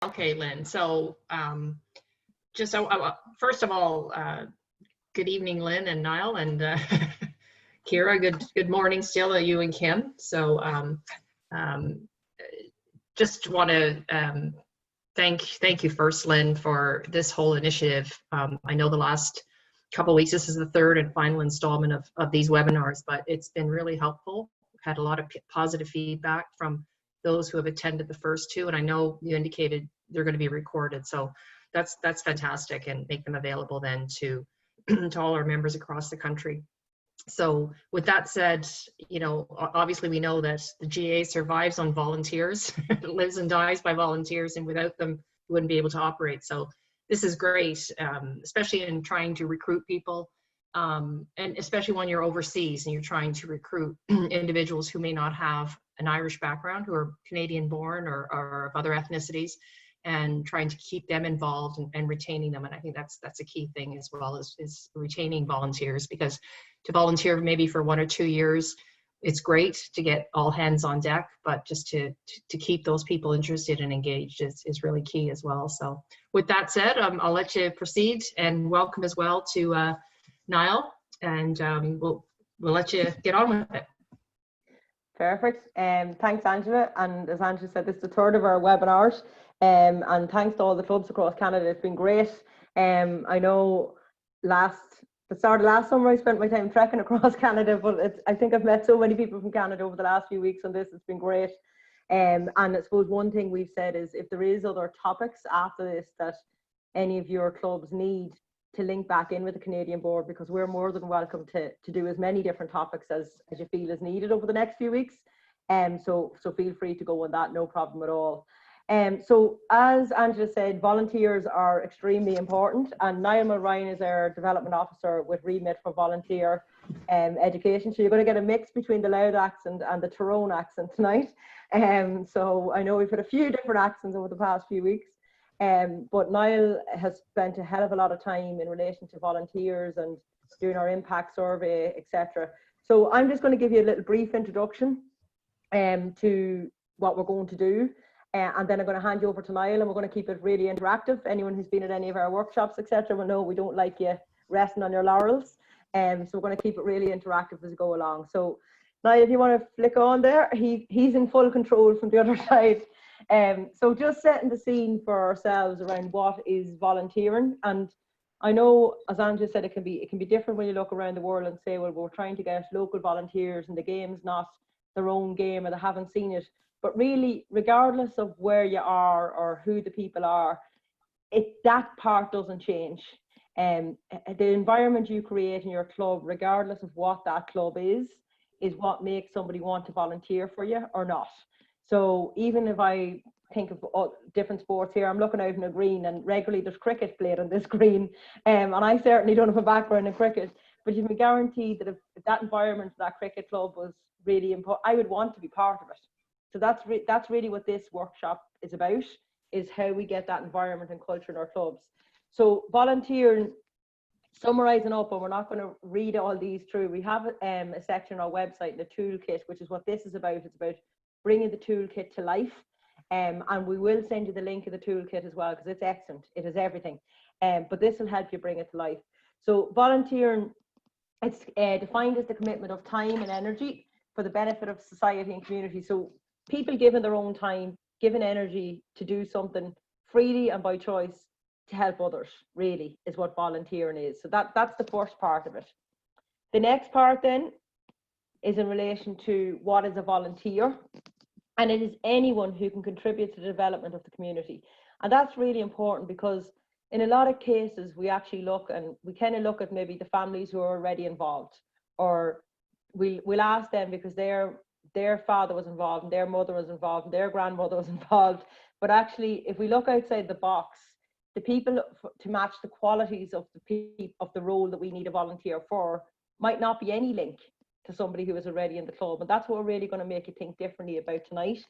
Okay, Lynn. So just first of all, good evening, Lynn and Niall, and Kira. Good morning still, you and Kim. So just want to thank you first, Lynn, for this whole initiative. I know the last couple of weeks, this is the third and final installment of these webinars, but it's been really helpful. We've had a lot of positive feedback from those who have attended the first two, and I know you indicated they're going to be recorded, so that's fantastic, and make them available then to to all our members across the country. So with that said, you know, obviously we know that the GAA survives on volunteers, lives and dies by volunteers, and without them, we wouldn't be able to operate. So this is great, especially in trying to recruit people, and especially when you're overseas and you're trying to recruit individuals who may not have an Irish background, who are Canadian born or of other ethnicities, and trying to keep them involved and retaining them. And I think that's a key thing as well, is retaining volunteers, because to volunteer maybe for 1 or 2 years, it's great to get all hands on deck, but just to keep those people interested and engaged is really key as well. So with that said, I'll let you proceed, and welcome as well to Niall, and we'll let you get on with it. Perfect. Thanks, Angela. And as Angela said, this is the third of our webinars. And thanks to all the clubs across Canada. It's been great. I know the start of last summer I spent my time trekking across Canada, but I think I've met so many people from Canada over the last few weeks on this. It's been great. And I suppose one thing we've said is, if there is other topics after this that any of your clubs need to link back in with the Canadian board, because we're more than welcome to do as many different topics as you feel is needed over the next few weeks. So feel free to go on that, no problem at all. So as Angela said, volunteers are extremely important, and Niall Mulryan is our development officer with remit for volunteer education. So you're going to get a mix between the Loud accent and the Tyrone accent tonight. So I know we've had a few different accents over the past few weeks. But Niall has spent a hell of a lot of time in relation to volunteers and doing our impact survey, etc. So I'm just going to give you a little brief introduction to what we're going to do, and then I'm going to hand you over to Niall, and we're going to keep it really interactive. Anyone who's been at any of our workshops, etc., will know we don't like you resting on your laurels, so we're going to keep it really interactive as we go along. So Niall, if you want to flick on there, he's in full control from the other side. So just setting the scene for ourselves around what is volunteering. And I know, as Angela said, it can be different when you look around the world and say, well, we're trying to get local volunteers and the game's not their own game or they haven't seen it. But really, regardless of where you are or who the people are, that part doesn't change. The environment you create in your club, regardless of what that club is what makes somebody want to volunteer for you or not. So even if I think of different sports here, I'm looking out in a green, and regularly there's cricket played on this green, and I certainly don't have a background in cricket, but you can guarantee that if that environment, that cricket club was really important, I would want to be part of it. So that's really what this workshop is about, is how we get that environment and culture in our clubs. So volunteering, summarising up, and we're not going to read all these through, we have a section on our website, the toolkit, which is what this is about. It's about bringing the toolkit to life, and we will send you the link of the toolkit as well, because it's excellent. It is everything, but this will help you bring it to life. So volunteering, it's defined as the commitment of time and energy for the benefit of society and community. So people giving their own time, giving energy to do something freely and by choice to help others, really, is what volunteering is. So that's the first part of it. The next part then is in relation to what is a volunteer, and it is anyone who can contribute to the development of the community. And that's really important, because in a lot of cases we actually look, and we kind of look at maybe the families who are already involved, or we'll ask them because their father was involved and their mother was involved and their grandmother was involved. But actually, if we look outside the box, the people to match the qualities of the role that we need a volunteer for might not be any link to somebody who is already in the club. And that's what we're really going to make you think differently about tonight,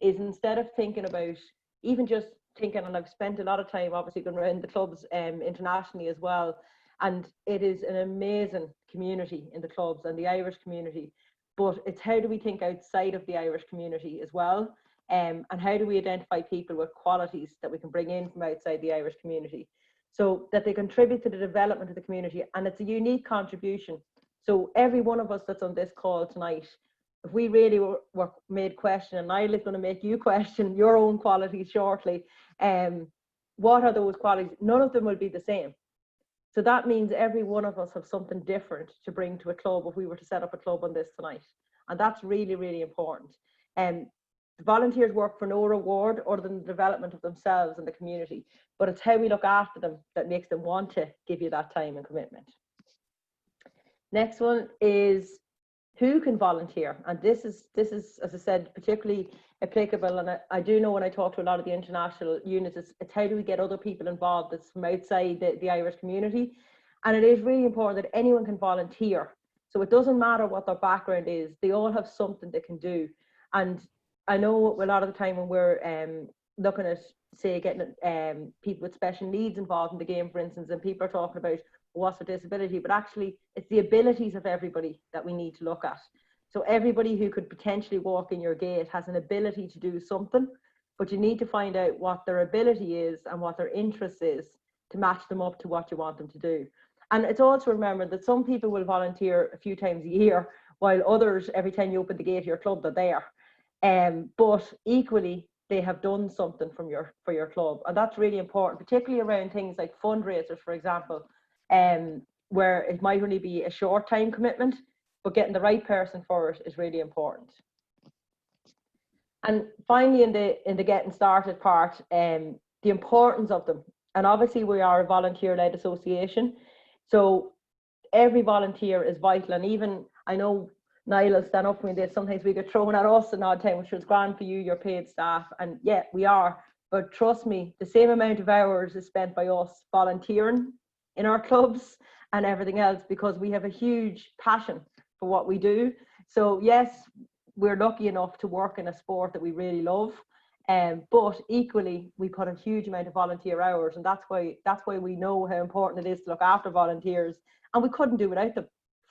is instead of thinking about, even just thinking, and I've spent a lot of time obviously going around the clubs internationally as well, and it is an amazing community in the clubs and the Irish community, but it's how do we think outside of the Irish community as well. and how do we identify people with qualities that we can bring in from outside the Irish community so that they contribute to the development of the community. And it's a unique contribution. So every one of us that's on this call tonight, if we really were made question, and Niall is going to make you question your own qualities shortly, what are those qualities? None of them will be the same. So that means every one of us have something different to bring to a club if we were to set up a club on this tonight. And that's really, really important. The volunteers work for no reward other than the development of themselves and the community, but it's how we look after them that makes them want to give you that time and commitment. Next one is who can volunteer, and this is, as I said, particularly applicable. And I do know when I talk to a lot of the international units, it's how do we get other people involved that's from outside the Irish community. And it is really important that anyone can volunteer. So it doesn't matter what their background is, they all have something they can do. And I know a lot of the time when we're looking at, say, getting people with special needs involved in the game, for instance, and people are talking about what's their disability, but actually it's the abilities of everybody that we need to look at. So everybody who could potentially walk in your gate has an ability to do something, but you need to find out what their ability is and what their interest is to match them up to what you want them to do. And it's also remember that some people will volunteer a few times a year, while others, every time you open the gate of your club, they're there. But equally, they have done something for your club. And that's really important, particularly around things like fundraisers, for example, where it might only be a short time commitment, but getting the right person for it is really important. And finally, in the getting started part, the importance of them. And obviously we are a volunteer-led association, so every volunteer is vital. And even, I know Niall will stand up for me that sometimes we get thrown at us an odd time, which is grand for you, your paid staff, and yeah, we are. But trust me, the same amount of hours is spent by us volunteering in our clubs and everything else, because we have a huge passion for what we do. So yes, we're lucky enough to work in a sport that we really love, but equally we put a huge amount of volunteer hours, and that's why we know how important it is to look after volunteers, and we couldn't do without them.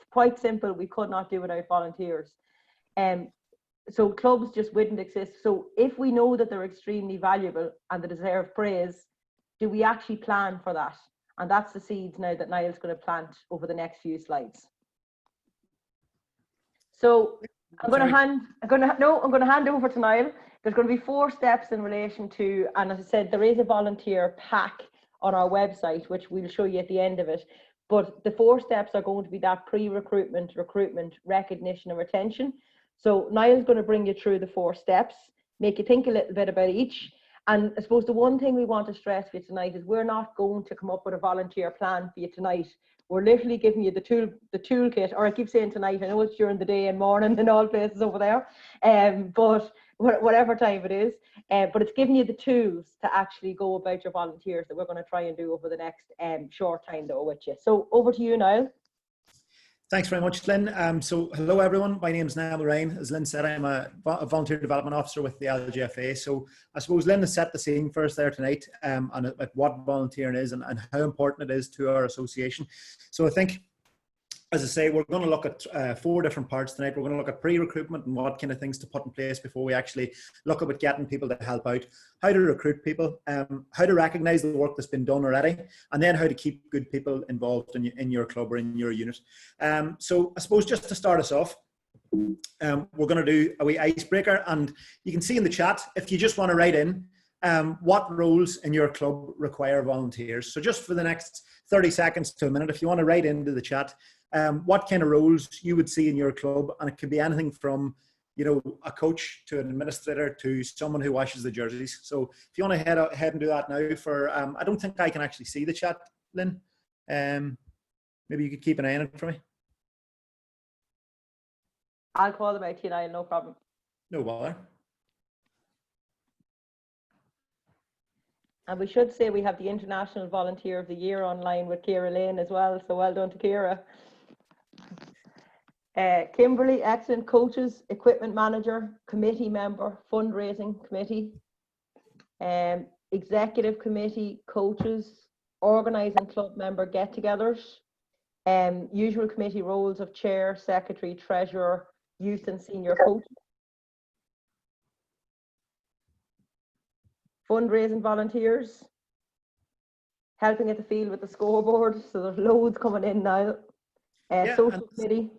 Quite simple, we could not do without volunteers. So clubs just wouldn't exist. So if we know that they're extremely valuable and they deserve praise, do we actually plan for that? And that's the seeds now that Niall's going to plant over the next few slides. So I'm going to hand over to Niall. There's going to be 4 steps in relation to, and as I said, there is a volunteer pack on our website, which we'll show you at the end of it. But the 4 steps are going to be that pre-recruitment, recruitment, recognition and retention. So Niall's going to bring you through the 4 steps, make you think a little bit about each. And I suppose the one thing we want to stress for you tonight is we're not going to come up with a volunteer plan for you tonight. We're literally giving you the toolkit, or I keep saying tonight, I know it's during the day and morning in all places over there, but whatever time it is, but it's giving you the tools to actually go about your volunteers that we're going to try and do over the next short time that we're with you. So over to you, Niall. Thanks very much, Lynn. So hello everyone, my name is Niall Ryan. As Lynn said, I'm a volunteer development officer with the LGFA. So I suppose Lynn has set the scene for us there tonight on what volunteering is and how important it is to our association. So I think, as I say, we're going to look at 4 different parts tonight. We're going to look at pre-recruitment and what kind of things to put in place before we actually look at getting people to help out, how to recruit people, how to recognise the work that's been done already, and then how to keep good people involved in your club or in your unit. So I suppose just to start us off, we're going to do a wee icebreaker, and you can see in the chat, if you just want to write in, what roles in your club require volunteers. So just for the next 30 seconds to a minute, if you want to write into the chat, what kind of roles you would see in your club, and it could be anything from, you know, a coach to an administrator to someone who washes the jerseys. So if you want to head ahead and do that now for, I don't think I can actually see the chat, Lynn. Maybe you could keep an eye on it for me. I'll call them out to you, Niall, no problem. No bother. And we should say we have the International Volunteer of the Year online with Ciara Lane as well, so well done to Ciara. Kimberly, excellent. Coaches, equipment manager, committee member, fundraising committee, executive committee, coaches, organising club member get-togethers, usual committee roles of chair, secretary, treasurer, youth and senior coach. fundraising volunteers, helping at the field with the scoreboard. So there's loads coming in now. Social committee.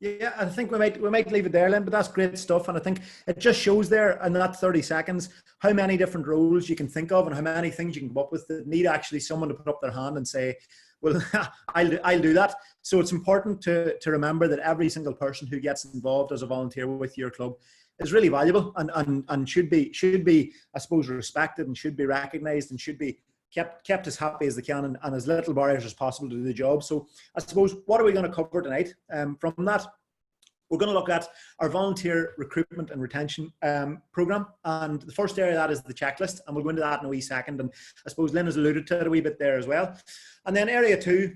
Yeah, I think we might leave it there, Lynn, but that's great stuff. And I think it just shows there in that 30 seconds how many different roles you can think of and how many things you can come up with that need actually someone to put up their hand and say, well, I'll do that. So it's important to remember that every single person who gets involved as a volunteer with your club is really valuable and should be, I suppose, respected and should be recognised and should be kept as happy as they can and as little barriers as possible to do the job. So I suppose, what are we going to cover tonight? From that, we're going to look at our volunteer recruitment and retention programme. And the first area of that is the checklist. And we'll go into that in a wee second. And I suppose Lynn has alluded to it a wee bit there as well. And then area 2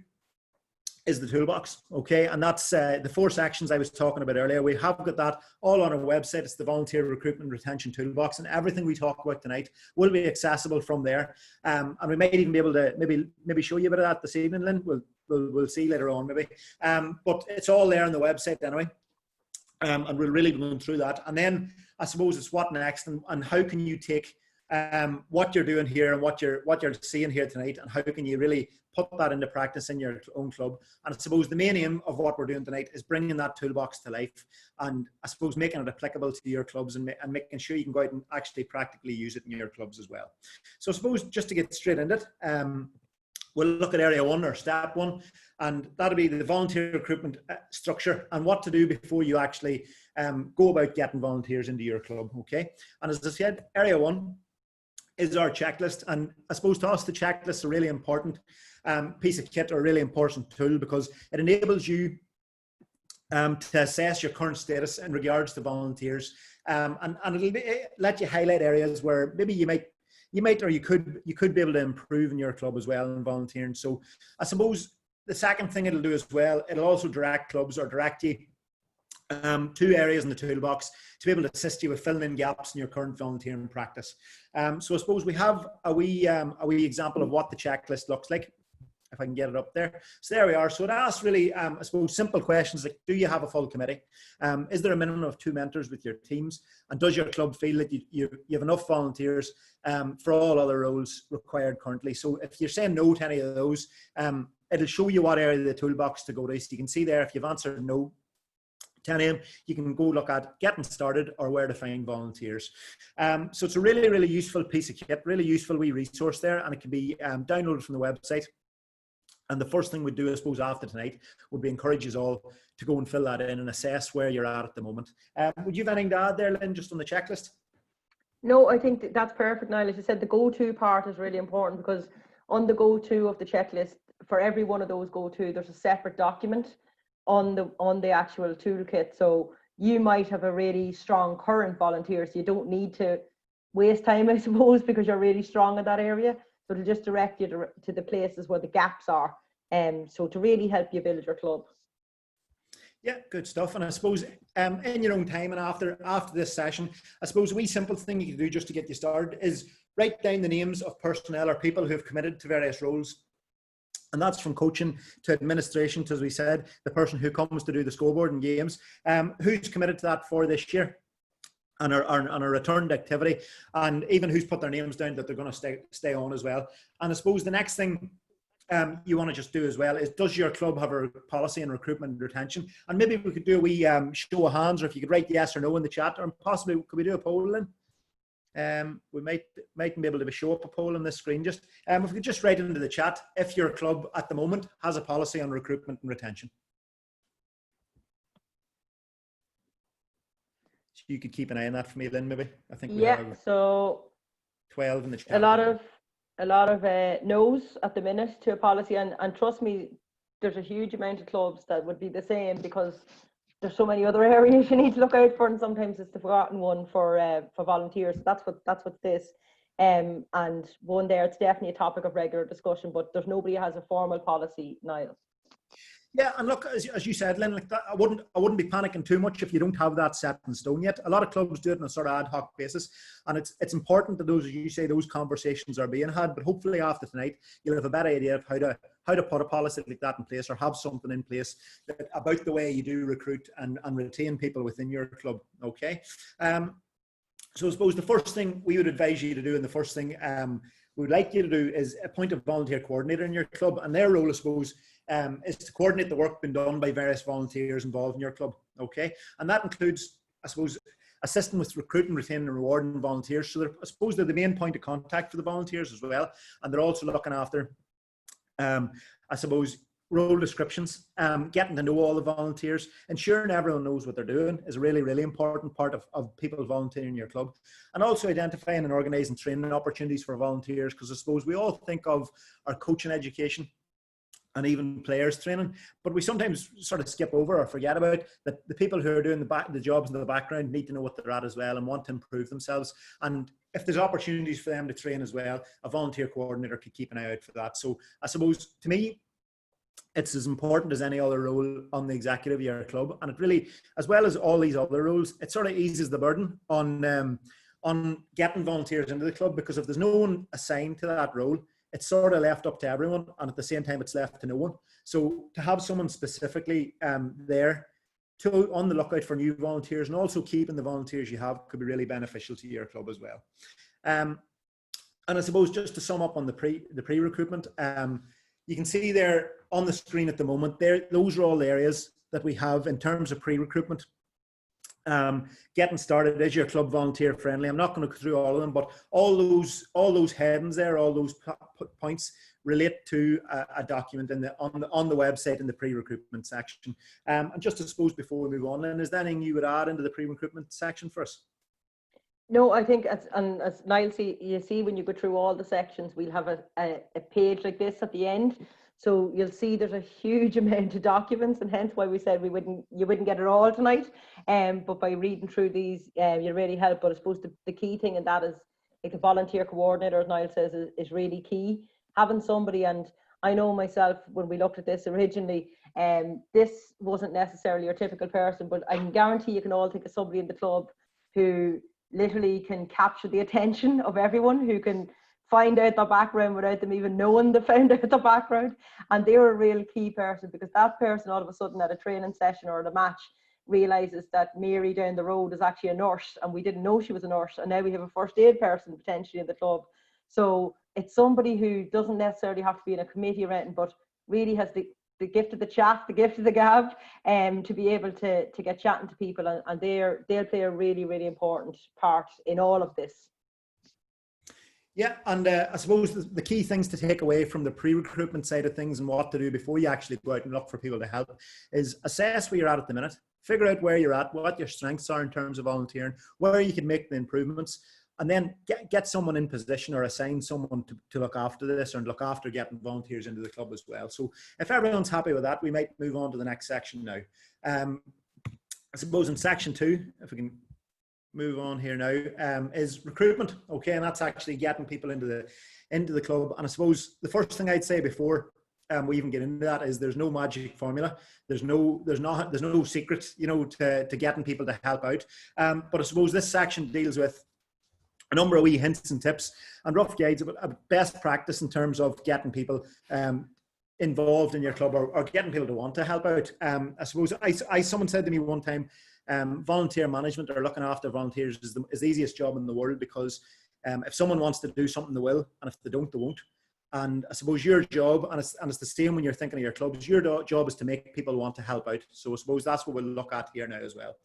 is the toolbox, okay? And that's the 4 sections I was talking about earlier. We have got that all on our website. It's the Volunteer Recruitment and Retention Toolbox, and everything we talk about tonight will be accessible from there. And we might even be able to maybe show you a bit of that this evening, Lynn. We'll see later on maybe. But it's all there on the website anyway. And we'll really go through that. And then I suppose it's what next and how can you take what you're doing here and what you're seeing here tonight, and how can you really put that into practice in your own club. And I suppose the main aim of what we're doing tonight is bringing that toolbox to life, and I suppose making it applicable to your clubs and making sure you can go out and actually practically use it in your clubs as well. So I suppose just to get straight into it, we'll look at area 1 or step 1, and that'll be the volunteer recruitment structure and what to do before you actually go about getting volunteers into your club, okay? And as I said, area 1 is our checklist, and I suppose to us the checklist is a really important piece of kit or a really important tool, because it enables you to assess your current status in regards to volunteers, and it'll let you highlight areas where maybe you might or you could be able to improve in your club as well in volunteering. So I suppose the second thing it'll do as well, it'll also direct clubs or direct you to areas in the toolbox to be able to assist you with filling in gaps in your current volunteering practice. So I suppose we have a wee example of what the checklist looks like, if I can get it up there. So there we are. So it asks really, I suppose, simple questions like, do you have a full committee? Is there a minimum of 2 mentors with your teams? And does your club feel that you have enough volunteers for all other roles required currently? So if you're saying no to any of those, it'll show you what area of the toolbox to go to. So you can see there, if you've answered no to any of them, you can go look at getting started or where to find volunteers. So it's a really, really useful piece of kit, really useful wee resource there, and it can be downloaded from the website. And the first thing we'd do, I suppose, after tonight would be encourage you all to go and fill that in and assess where you're at the moment. Would you have anything to add there, Lynn, just on the checklist? No, I think that's perfect, Niall. As you said, the go-to part is really important, because on the go-to of the checklist, for every one of those go-to, there's a separate document on the actual toolkit. So you might have a really strong current volunteer, so you don't need to waste time, I suppose, because you're really strong in that area. So it'll just direct you to the places where the gaps are, so to really help you build your club. Yeah, good stuff. And I suppose in your own time and after this session, I suppose a wee simple thing you can do just to get you started is write down the names of personnel or people who have committed to various roles. And that's from coaching to administration to, as we said, the person who comes to do the scoreboard and games, who's committed to that for this year and are returned activity, and even who's put their names down that they're going to stay on as well. And I suppose the next thing you want to just do as well is, does your club have a policy on recruitment and retention? And maybe we could do a wee show of hands, or if you could write yes or no in the chat, or possibly could we do a poll then? We might be able to show up a poll on this screen. Just if we could just write into the chat if your club at the moment has a policy on recruitment and retention. So you could keep an eye on that for me, Lynn, maybe. I think we have so 12 in the chat. A lot of no's at the minute to a policy, and trust me, there's a huge amount of clubs that would be the same, because there's so many other areas you need to look out for, and sometimes it's the forgotten one for volunteers. That's what's this, and one there, it's definitely a topic of regular discussion, but there's nobody who has a formal policy, Niall. Yeah, and look, as you said, Lynn, like that, I wouldn't be panicking too much if you don't have that set in stone yet. A lot of clubs do it on a sort of ad hoc basis, and it's important that those, as you say, those conversations are being had. But hopefully after tonight, you'll have a better idea of how to put a policy like that in place, or have something in place about the way you do recruit and retain people within your club. Okay. So I suppose the first thing we would advise you to do, and the first thing we would like you to do, is appoint a volunteer coordinator in your club. And their role, I suppose, is to coordinate the work being done by various volunteers involved in your club. Okay, and that includes, I suppose, assisting with recruiting, retaining, and rewarding volunteers. So I suppose they're the main point of contact for the volunteers as well, and they're also looking after, I suppose, role descriptions, getting to know all the volunteers, ensuring everyone knows what they're doing is a really, really important part of people volunteering in your club. And also identifying and organising training opportunities for volunteers, because I suppose we all think of our coaching education and even players training, but we sometimes sort of skip over or forget about that the people who are doing the jobs in the background need to know what they're at as well and want to improve themselves. And if there's opportunities for them to train as well, a volunteer coordinator could keep an eye out for that. So I suppose, to me, it's as important as any other role on the executive of your club. And it really, as well as all these other roles, it sort of eases the burden on getting volunteers into the club, because if there's no one assigned to that role, it's sort of left up to everyone, and at the same time it's left to no one. So to have someone specifically there on the lookout for new volunteers, and also keeping the volunteers you have, could be really beneficial to your club as well. And I suppose, just to sum up on the pre-recruitment, you can see there on the screen at the moment, those are all the areas that we have in terms of pre-recruitment. Getting started, is your club volunteer friendly? I'm not going to go through all of them, but all those headings there, all those points relate to a document on the website in the pre-recruitment section. And just to suppose, before we move on, Lynn, is there anything you would add into the pre-recruitment section for us? No, I think as Niall, you see when you go through all the sections, we'll have a page like this at the end. So you'll see there's a huge amount of documents, and hence why we said you wouldn't get it all tonight. But by reading through these, you'll really help. But I suppose the key thing in that is, like, the volunteer coordinator, as Niall says, is really key. Having somebody, and I know myself, when we looked at this originally, this wasn't necessarily your typical person, but I can guarantee you can all think of somebody in the club who literally can capture the attention of everyone, who can find out their background without them even knowing they found out the background. And they're a real key person, because that person all of a sudden at a training session or at a match realizes that Mary down the road is actually a nurse, and we didn't know she was a nurse, and now we have a first aid person potentially in the club. So it's somebody who doesn't necessarily have to be in a committee or anything, but really has the gift of the chat, the gift of the gab, to be able to get chatting to people, and they'll play a really, really important part in all of this. Yeah, and I suppose the key things to take away from the pre-recruitment side of things and what to do before you actually go out and look for people to help is assess where you're at the minute, figure out where you're at, what your strengths are in terms of volunteering, where you can make the improvements, and then get someone in position or assign someone to look after this, or look after getting volunteers into the club as well. So if everyone's happy with that, we might move on to the next section now. I suppose in section 2, if we can move on here now, is recruitment. Okay, and that's actually getting people into the club. And I suppose the first thing I'd say before we even get into that is there's no magic formula. There's no secrets, to getting people to help out. But I suppose this section deals with a number of wee hints and tips and rough guides about best practice in terms of getting people involved in your club, or getting people to want to help out. I suppose someone said to me one time, volunteer management, or looking after volunteers, is the easiest job in the world, because if someone wants to do something, they will, and if they don't, they won't. And I suppose your job, and it's the same when you're thinking of your clubs, your job is to make people want to help out. So I suppose that's what we'll look at here now as well.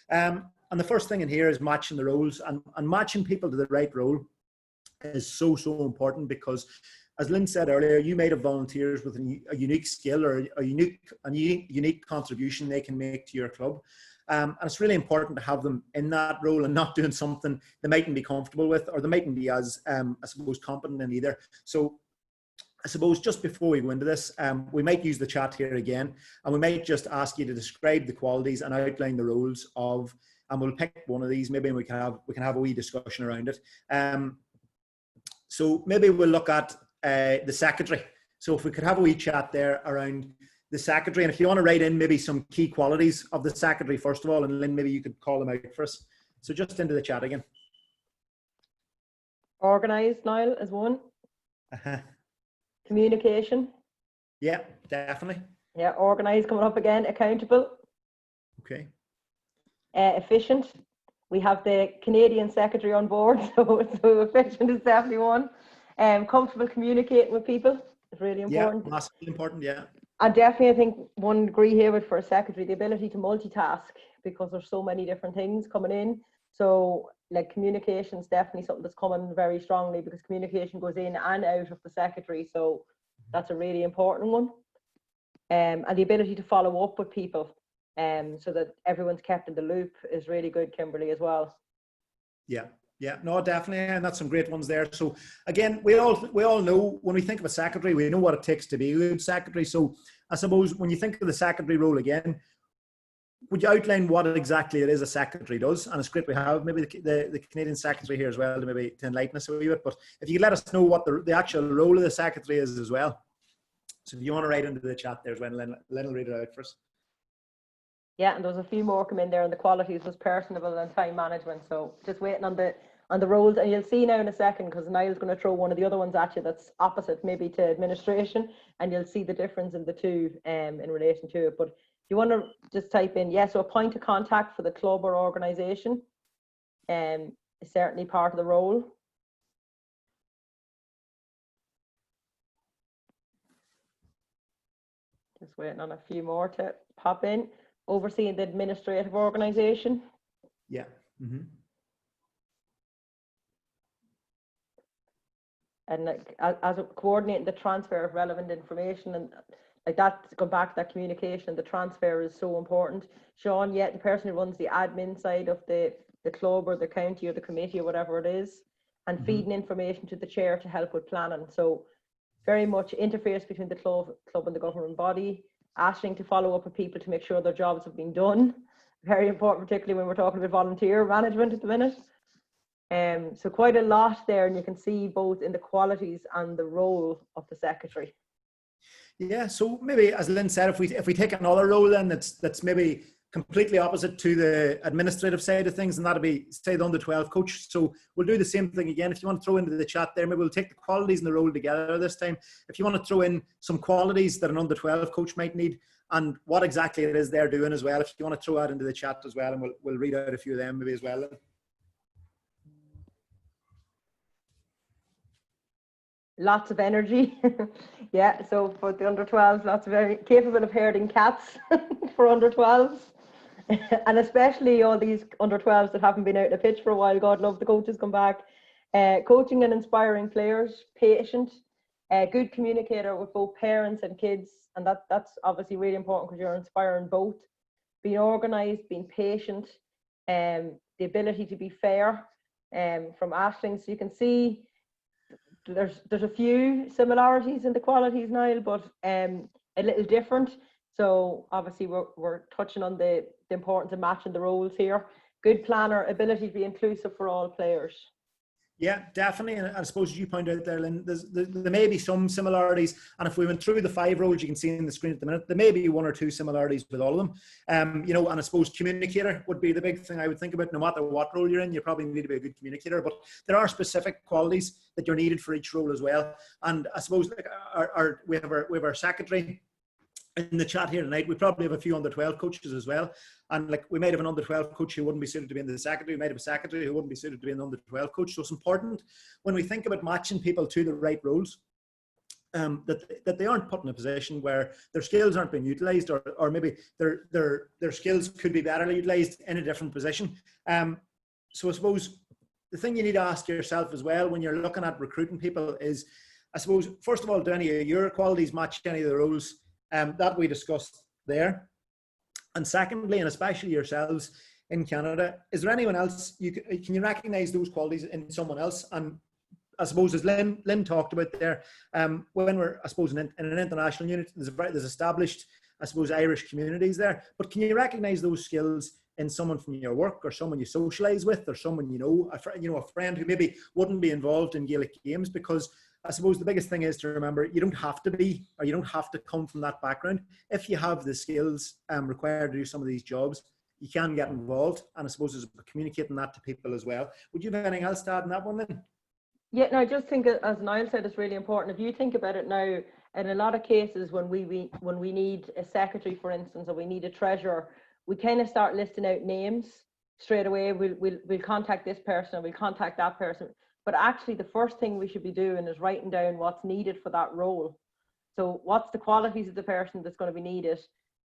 And the first thing in here is matching the roles, and matching people to the right role is so important, because as Lynn said earlier, you might have volunteers with a unique skill or a unique contribution they can make to your club. And it's really important to have them in that role and not doing something they mightn't be comfortable with, or they mightn't be as, I suppose, competent in either. So I suppose just before we go into this, we might use the chat here again, and we might just ask you to describe the qualities and outline the roles of, and we'll pick one of these, maybe, and we can have a wee discussion around it. So maybe we'll look at the secretary. So if we could have a wee chat there around the secretary, and if you want to write in maybe some key qualities of the secretary first of all, and Lynn, maybe you could call them out for us. So just into the chat again. Organised, Niall, is one. Communication. Yeah, definitely. Yeah, organised coming up again. Accountable. Okay. Efficient. We have the Canadian secretary on board, so efficient is definitely one. Comfortable communicating with people is really important. Yeah, massively important, yeah. And definitely, I think one degree here with for a secretary, the ability to multitask, because there's so many different things coming in. So like communication is definitely something that's coming very strongly, because communication goes in and out of the secretary. So that's a really important one. And the ability to follow up with people, so that everyone's kept in the loop is really good, Kimberly, as well. Yeah, yeah, no, definitely, and that's some great ones there. So again, we all know when we think of a secretary, we know what it takes to be a good secretary. So I suppose when you think of the secretary role again, would you outline what exactly it is a secretary does? And it's great we have maybe the Canadian secretary here as well to enlighten us a wee bit. But if you could let us know what the actual role of the secretary is as well. So if you want to write into the chat there as well, Len will read it out for us. Yeah, and there's a few more come in there, and the qualities was personable and time management. So just waiting on the roles, and you'll see now in a second, because Niall's going to throw one of the other ones at you that's opposite maybe to administration, and you'll see the difference in the two in relation to it. But if you want to just type in, so a point of contact for the club or organisation is certainly part of the role. Just waiting on a few more to pop in. Overseeing the administrative organisation. Yeah. Mm-hmm. And like as coordinating the transfer of relevant information, and like that, go back to that communication, the transfer is so important. Sean, the person who runs the admin side of the club or the county or the committee or whatever it is, and feeding information to the chair to help with planning. So very much interface between the club and the government body, asking to follow up with people to make sure their jobs have been done. Very important, particularly when we're talking about volunteer management at the minute. So quite a lot there, and you can see both in the qualities and the role of the secretary. Yeah, so maybe as Lynn said, if we take another role then that's maybe completely opposite to the administrative side of things, and that'll be, say, the under-12 coach. So we'll do the same thing again. If you want to throw into the chat there, maybe we'll take the qualities and the role together this time. If you want to throw in some qualities that an under-12 coach might need and what exactly it is they're doing as well, if you want to throw that into the chat as well, and we'll read out a few of them maybe as well. Lots of energy. Yeah, so for the under-12s, lots of very capable of herding cats for under-12s. And especially all these under-12s that haven't been out in a pitch for a while. God love the coaches come back. Coaching and inspiring players, patient, good communicator with both parents and kids. And that's obviously really important because you're inspiring both. Being organised, being patient, the ability to be fair from Aisling. So you can see there's a few similarities in the qualities, Niall, but a little different. So obviously we're touching on the importance of matching the roles here. Good planner, ability to be inclusive for all players. Yeah, definitely. And I suppose you pointed out there, Lynn, there may be some similarities. And if we went through the 5 roles you can see on the screen at the minute, there may be 1 or 2 similarities with all of them. And I suppose communicator would be the big thing I would think about. No matter what role you're in, you probably need to be a good communicator. But there are specific qualities that you're needed for each role as well. And I suppose like we have our secretary in the chat here tonight. We probably have a few under-12 coaches as well, and like we might have an under-12 coach who wouldn't be suited to be in the secretary. We might have a secretary who wouldn't be suited to be an under-12 coach. So it's important when we think about matching people to the right roles, that they aren't put in a position where their skills aren't being utilised, or maybe their skills could be better utilised in a different position. So I suppose the thing you need to ask yourself as well when you're looking at recruiting people is, I suppose, first of all, do any of your qualities match any of the roles that we discussed there? And secondly, and especially yourselves in Canada, is there anyone else can you recognise those qualities in someone else? And I suppose as Lynn talked about there, when we're, I suppose, in an international unit, there's established, I suppose, Irish communities there. But can you recognise those skills in someone from your work, or someone you socialise with, or someone a friend who maybe wouldn't be involved in Gaelic games? Because I suppose the biggest thing is to remember you don't have to be, or you don't have to come from that background. If you have the skills required to do some of these jobs, you can get involved. And I suppose it's communicating that to people as well. Would you have anything else to add in that one then? Yeah, no, I just think, as Niall said, it's really important. If you think about it now, in a lot of cases when we need a secretary, for instance, or we need a treasurer, we kind of start listing out names. straight away we'll contact this person, or we'll contact that person. But actually the first thing we should be doing is writing down what's needed for that role. So what's the qualities of the person that's going to be needed,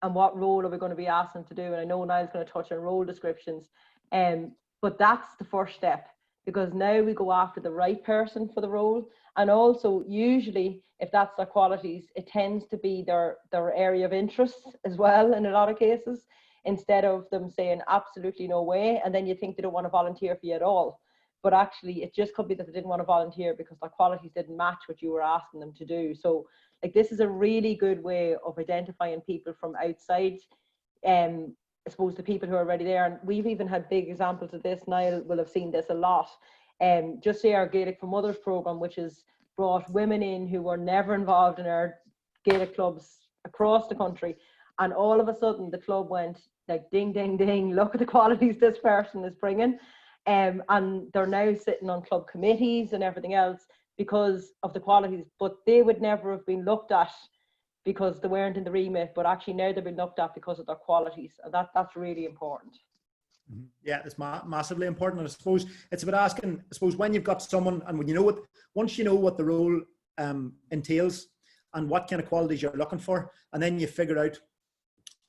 and what role are we going to be asking them to do? And I know Niall's going to touch on role descriptions, but that's the first step, because now we go after the right person for the role. And also usually if that's their qualities, it tends to be their area of interest as well in a lot of cases, instead of them saying absolutely no way, and then you think they don't want to volunteer for you at all. But actually it just could be that they didn't want to volunteer because their qualities didn't match what you were asking them to do. So like, this is a really good way of identifying people from outside, I suppose the people who are already there. And we've even had big examples of this. Niall will have seen this a lot. Just say our Gaelic for Mothers programme, which has brought women in who were never involved in our Gaelic clubs across the country, and all of a sudden the club went like ding ding ding, look at the qualities this person is bringing, and they're now sitting on club committees and everything else because of the qualities. But they would never have been looked at because they weren't in the remit, but actually now they've been looked at because of their qualities, and that's really important. Yeah, it's massively important. And I suppose it's about asking, I suppose, when you've got someone, and when you know what, once you know what the role entails and what kind of qualities you're looking for, and then you figure out,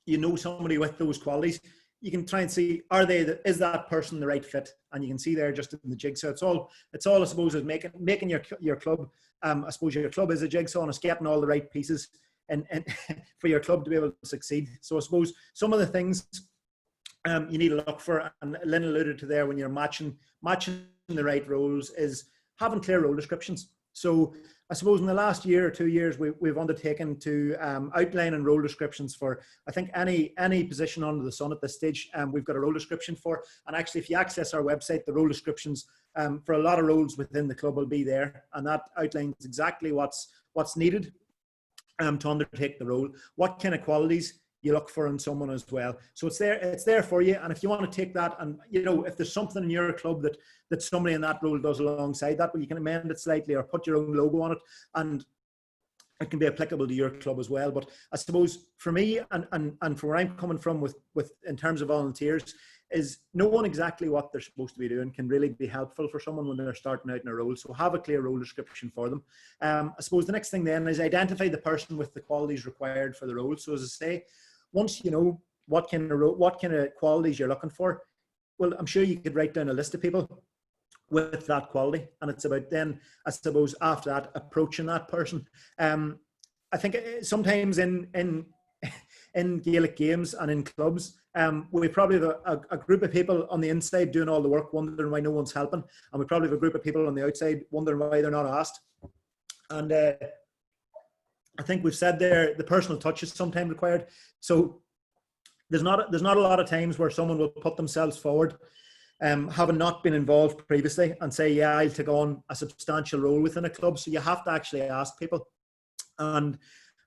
you know, somebody with those qualities, you can try and see, is that person the right fit? And you can see there just in the jigsaw. It's all I suppose is making your club. I suppose your club is a jigsaw, and it's getting all the right pieces and for your club to be able to succeed. So I suppose some of the things you need to look for, and Lynn alluded to there, when you're matching the right roles, is having clear role descriptions. So I suppose in the last year or 2 years, we've undertaken to outline and role descriptions for, I think, any position under the sun at this stage. We've got a role description for, and actually if you access our website, the role descriptions for a lot of roles within the club will be there, and that outlines exactly what's needed to undertake the role, what kind of qualities you look for in someone as well. So it's there for you. And if you want to take that, and you know, if there's something in your club that somebody in that role does alongside that, well, you can amend it slightly or put your own logo on it, and it can be applicable to your club as well. But I suppose for me, and from where I'm coming from with in terms of volunteers, is knowing exactly what they're supposed to be doing can really be helpful for someone when they're starting out in a role. So have a clear role description for them. I suppose the next thing then is identify the person with the qualities required for the role. So as I say, once you know what kind of qualities you're looking for, well, I'm sure you could write down a list of people with that quality, and it's about then, I suppose, after that, approaching that person. I think sometimes in Gaelic games and in clubs, we probably have a group of people on the inside doing all the work, wondering why no one's helping, and we probably have a group of people on the outside wondering why they're not asked. And I think we've said there, the personal touch is sometimes required. So there's not a lot of times where someone will put themselves forward, having not been involved previously, and say, yeah, I'll take on a substantial role within a club. So you have to actually ask people. And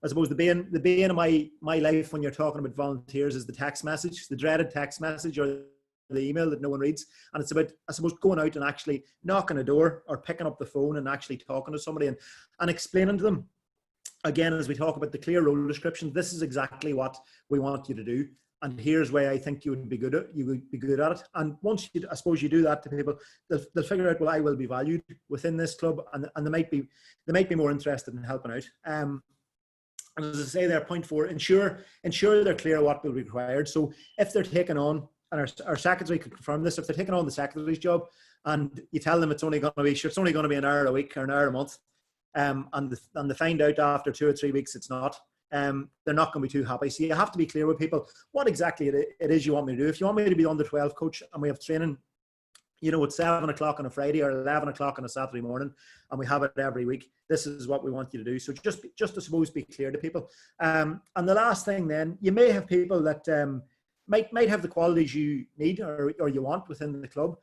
I suppose the bane of my life when you're talking about volunteers is the text message, the dreaded text message or the email that no one reads. And it's about, I suppose, going out and actually knocking a door or picking up the phone and actually talking to somebody and explaining to them, again, as we talk about the clear role description, this is exactly what we want you to do, and here's why I think you would be good at it. And once I suppose you do that to people, they'll figure out, well, I will be valued within this club, and they might be more interested in helping out. And as I say there, point 4, ensure they're clear what will be required. So if they're taking on, and our secretary could confirm this, if they're taking on the secretary's job and you tell them it's only going to be an hour a week or an hour a month, and they find out after 2 or 3 weeks it's not, they're not going to be too happy. So you have to be clear with people what exactly it is you want me to do. If you want me to be the under 12 coach and we have training, you know, at 7 o'clock on a Friday or 11 o'clock on a Saturday morning, and we have it every week, this is what we want you to do. So just to suppose be clear to people. And the last thing then, you may have people that might have the qualities you need or you want within the club.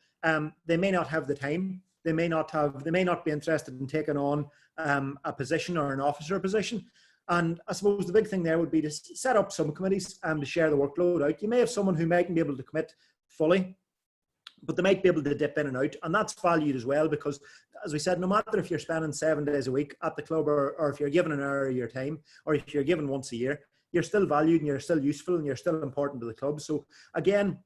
They may not have the time. They may not be interested in taking on a position or an officer position. And I suppose the big thing there would be to set up some committees to share the workload out. You may have someone who mightn't be able to commit fully, but they might be able to dip in and out. And that's valued as well, because as we said, no matter if you're spending 7 days a week at the club or if you're given an hour of your time, or if you're given once a year, you're still valued and you're still useful and you're still important to the club. So again,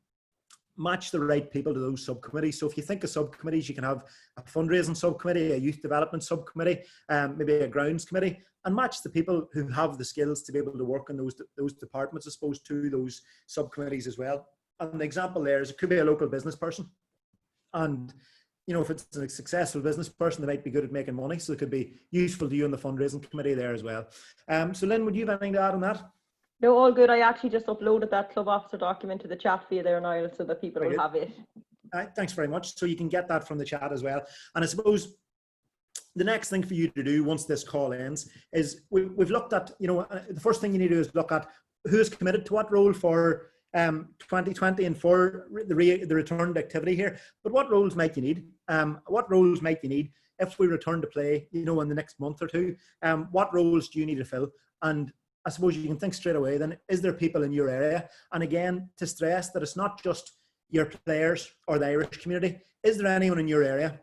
match the right people to those subcommittees. So if you think of subcommittees, you can have a fundraising subcommittee, a youth development subcommittee, maybe a grounds committee, and match the people who have the skills to be able to work in those departments, I suppose, to those subcommittees as well. And the example there is it could be a local business person. And, you know, if it's a successful business person, they might be good at making money. So it could be useful to you in the fundraising committee there as well. So Lynn, would you have anything to add on that? No, all good. I actually just uploaded that club officer document to the chat for you there, Niall, so that people will have it. Thanks very much. So you can get that from the chat as well. And I suppose the next thing for you to do once this call ends is we've looked at, you know, the first thing you need to do is look at who's committed to what role for 2020 and for the return to activity here. But what roles might you need? What roles might you need if we return to play, you know, in the next month or two? What roles do you need to fill? And I suppose you can think straight away then, is there people in your area? And again, to stress that it's not just your players or the Irish community. Is there anyone in your area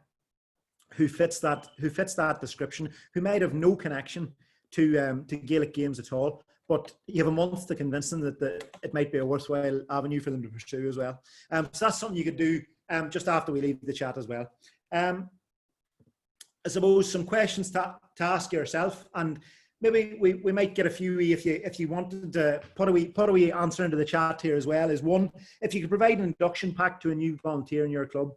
who fits that description, who might have no connection to Gaelic games at all, but you have a month to convince them that it might be a worthwhile avenue for them to pursue as well. So that's something you could do just after we leave the chat as well. I suppose some questions to ask yourself, and maybe we might get a few if you wanted to put a wee answer into the chat here as well. Is one, if you could provide an induction pack to a new volunteer in your club,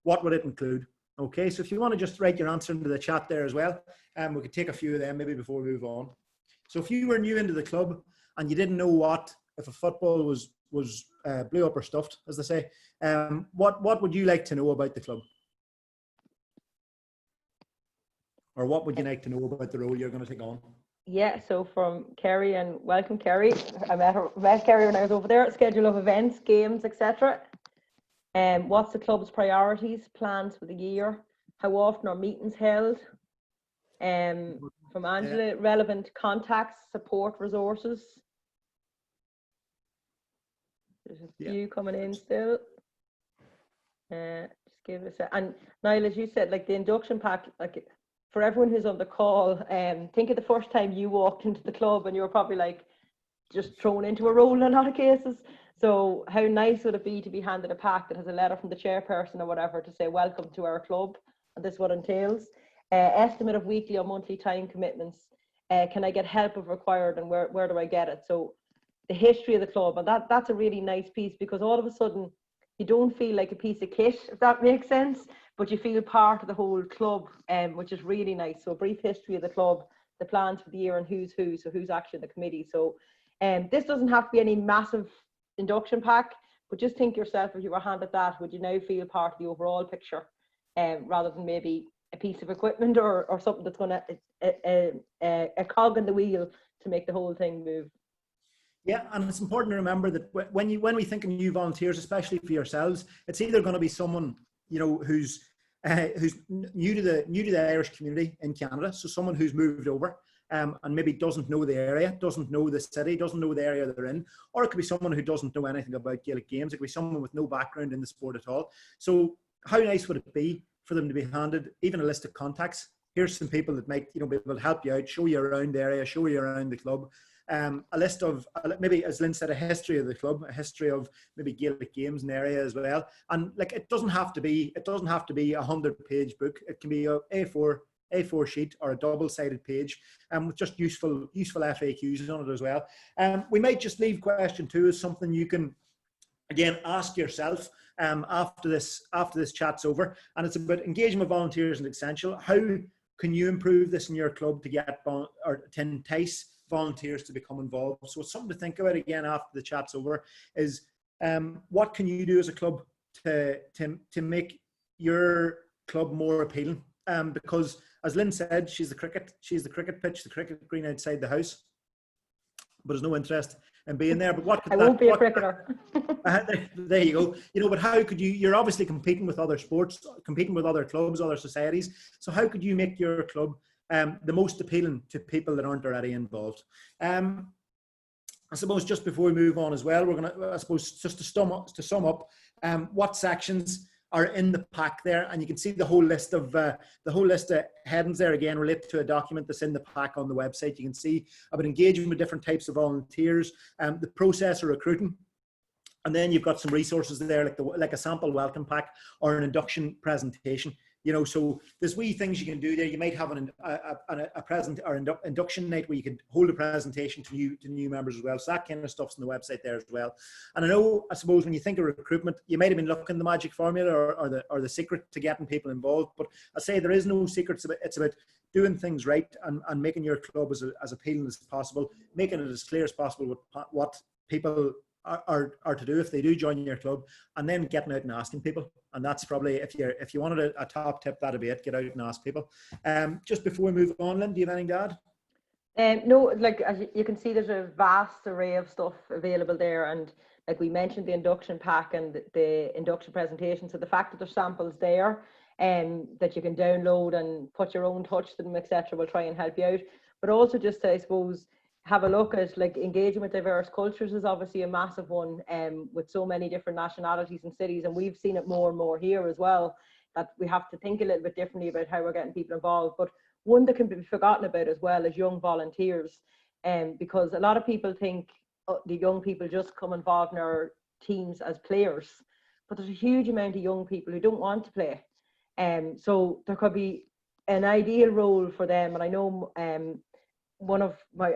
what would it include? Okay, so if you want to just write your answer into the chat there as well, we could take a few of them maybe before we move on. So if you were new into the club and you didn't know if a football was blew up or stuffed, as they say, what would you like to know about the club? Or what would you like to know about the role you're going to take on? Yeah, so from Kerry, and welcome Kerry. I met Kerry when I was over there. Schedule of events, games, etc. What's the club's priorities, plans for the year? How often are meetings held? From Angela, relevant contacts, support resources. There's a few coming in still. Just give it a sec. And Niall, as you said, like the induction pack, like for everyone who's on the call, think of the first time you walked into the club and you were probably like just thrown into a role in a lot of cases. So how nice would it be to be handed a pack that has a letter from the chairperson or whatever to say welcome to our club, and this is what entails. Estimate of weekly or monthly time commitments. Can I get help if required, and where do I get it? So the history of the club, and that's a really nice piece, because all of a sudden you don't feel like a piece of kit, if that makes sense, but you feel part of the whole club, which is really nice. So a brief history of the club, the plans for the year, and who's who, so who's actually in the committee. So this doesn't have to be any massive induction pack, but just think yourself, if you were handed that, would you now feel part of the overall picture, rather than maybe a piece of equipment or something that's going to a cog in the wheel to make the whole thing move. Yeah, and it's important to remember that when we think of new volunteers, especially for yourselves, it's either going to be someone, you know, who's new to the Irish community in Canada, so someone who's moved over and maybe doesn't know the area, doesn't know the city, doesn't know the area they're in, or it could be someone who doesn't know anything about Gaelic games. It could be someone with no background in the sport at all. So how nice would it be for them to be handed even a list of contacts? Here's some people that might, you know, be able to help you out, show you around the area, show you around the club. A list of maybe, as Lynn said, a history of the club, a history of maybe Gaelic games in the area as well. And like, it doesn't have to be a 100-page book. It can be a A4 sheet or a double-sided page, with just useful FAQs on it as well. We might just leave question 2 as something you can again ask yourself after this chat's over, and it's about engagement with volunteers and essential. How can you improve this in your club to get or to entice volunteers to become involved? So it's something to think about again after the chat's over, is what can you do as a club to make your club more appealing? Because as Lynn said, she's the cricket pitch, the cricket green outside the house, but there's no interest in being there. But what could I won't be a cricketer. There you go. You know, but how could you're obviously competing with other sports, competing with other clubs, other societies. So how could you make your club the most appealing to people that aren't already involved? I suppose just before we move on as well, we're going to, I suppose, just to sum up, what sections are in the pack there, and you can see the whole list of headings there again relate to a document that's in the pack on the website. You can see about engaging with different types of volunteers, the process of recruiting, And then you've got some resources there, like a sample welcome pack or an induction presentation. You know, so there's wee things you can do there. You might have an induction night where you can hold a presentation to new members as well. So that kind of stuff's on the website there as well. And I suppose when you think of recruitment, you might have been looking at the magic formula or the secret to getting people involved. But I say there is no secret. It's about doing things right and making your club as appealing as possible, making it as clear as possible with what people are to do if they do join your club, and then getting out and asking people. And that's probably, if you wanted a top tip, that'd be it. Get out and ask people. Just before we move on, Lynn, do you have anything to add? No, like as you can see, there's a vast array of stuff available there, and like we mentioned, the induction pack and the induction presentation. So the fact that there's samples there that you can download and put your own touch to them, etc., will try and help you out. But also just to, I suppose, have a look at, like, engaging with diverse cultures is obviously a massive one, with so many different nationalities and cities, and we've seen it more and more here as well, that we have to think a little bit differently about how we're getting people involved. But one that can be forgotten about as well is young volunteers, because a lot of people think the young people just come involved in our teams as players, but there's a huge amount of young people who don't want to play, so there could be an ideal role for them. And I know one of my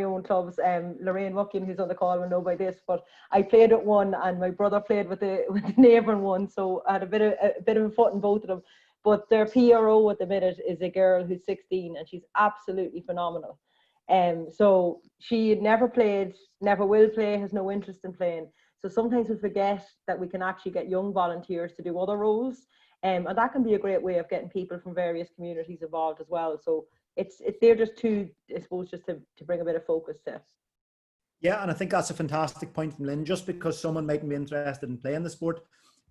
own clubs, Lorraine Wuckian, who's on the call, will know by this, but I played at one and my brother played with the neighbouring one, so I had a bit of a foot in both of them. But their PRO at the minute is a girl who's 16, and she's absolutely phenomenal. So she had never played, never will play, has no interest in playing. So sometimes we forget that we can actually get young volunteers to do other roles, and that can be a great way of getting people from various communities involved as well. So it's they're just two, I suppose, just to bring a bit of focus to. Yeah, and I think that's a fantastic point from Lynn. Just because someone mightn't be interested in playing the sport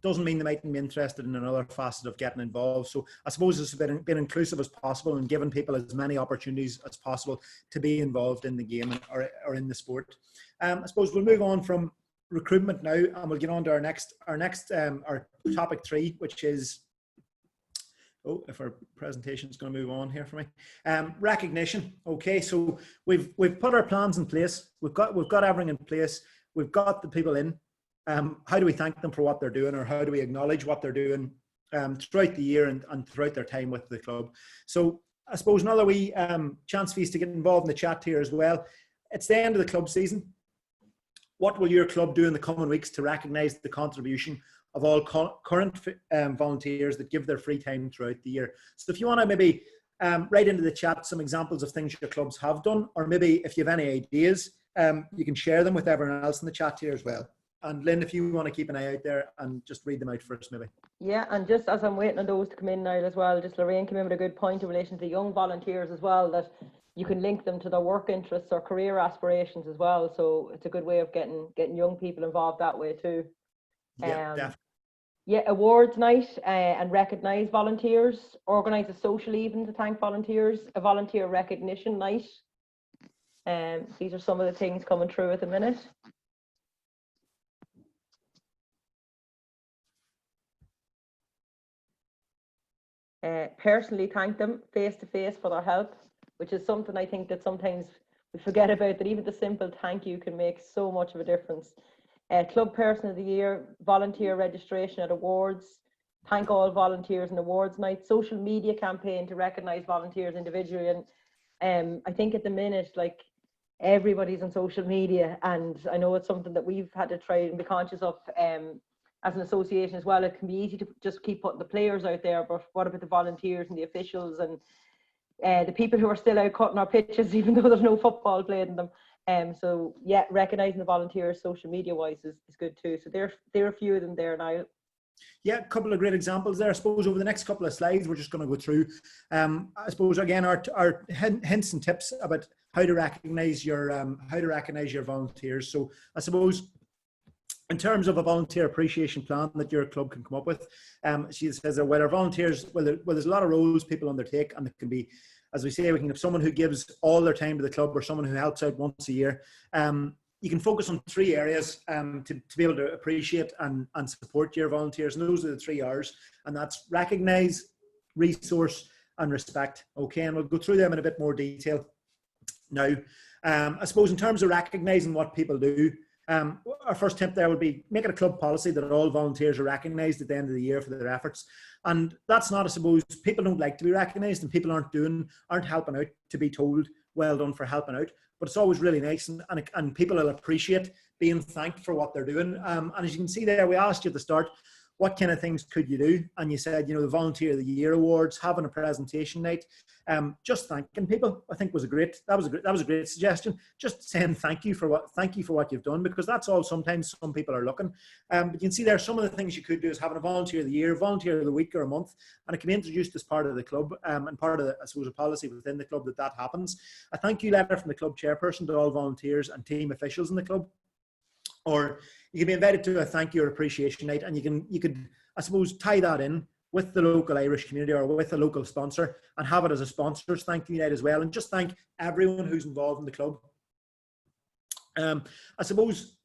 doesn't mean they mightn't be interested in another facet of getting involved. So I suppose it's been inclusive as possible and giving people as many opportunities as possible to be involved in the game or in the sport. I suppose we'll move on from recruitment now, and we'll get on to our topic 3, which is, if our presentation is going to move on here for me, recognition. Okay, so we've put our plans in place. We've got everything in place. We've got the people in. How do we thank them for what they're doing, or how do we acknowledge what they're doing throughout the year and throughout their time with the club? So I suppose another wee chance for you to get involved in the chat here as well. It's the end of the club season. What will your club do in the coming weeks to recognise the contribution of all current volunteers that give their free time throughout the year? So if you want to maybe write into the chat some examples of things your clubs have done, or maybe if you have any ideas, you can share them with everyone else in the chat here as well. And Lynn, if you want to keep an eye out there and just read them out first, maybe. Yeah, and just as I'm waiting on those to come in now as well, just Lorraine came in with a good point in relation to young volunteers as well, that you can link them to their work interests or career aspirations as well. So it's a good way of getting young people involved that way too. Yeah, definitely. Yeah, awards night and recognise volunteers. Organise a social evening to thank volunteers. A volunteer recognition night. These are some of the things coming through at the minute. Personally thank them face to face for their help, which is something I think that sometimes we forget about, that even the simple thank you can make so much of a difference. Club Person of the Year, volunteer registration at awards, thank all volunteers in awards night, social media campaign to recognise volunteers individually. And I think at the minute, like, everybody's on social media, and I know it's something that we've had to try and be conscious of as an association as well. It can be easy to just keep putting the players out there, but what about the volunteers and the officials and the people who are still out cutting our pitches even though there's no football played in them? So yeah, recognising the volunteers social media wise is good too. So there are a few of them there now. Yeah, a couple of great examples there. I suppose over the next couple of slides, we're just going to go through, I suppose, again, our hints and tips about how to recognise your volunteers. So I suppose, in terms of a volunteer appreciation plan that your club can come up with, she says that there's a lot of roles people undertake, and it can be, as we say, we can have someone who gives all their time to the club, or someone who helps out once a year. You can focus on 3 areas to be able to appreciate and support your volunteers, and those are the 3 R's, and that's recognise, resource, and respect. Okay, and we'll go through them in a bit more detail now. I suppose in terms of recognising what people do, Our first tip there would be make it a club policy that all volunteers are recognised at the end of the year for their efforts. And that's not, I suppose, people don't like to be recognised, and people aren't helping out to be told, well done for helping out. But it's always really nice, and people will appreciate being thanked for what they're doing. And as you can see there, we asked you at the start, what kind of things could you do? And you said, the Volunteer of the Year awards, having a presentation night, just thanking people, I think that was a great suggestion. Just saying thank you for what you've done, because that's all sometimes some people are looking. But you can see there, some of the things you could do is having a Volunteer of the Year, Volunteer of the Week or a month, and it can be introduced as part of the club, and part of the, I suppose, a policy within the club that happens. A thank you letter from the club chairperson to all volunteers and team officials in the club. Or you can be invited to a thank you or appreciation night, and you could, I suppose, tie that in with the local Irish community or with a local sponsor and have it as a sponsor's thank you night as well, and just thank everyone who's involved in the club. I suppose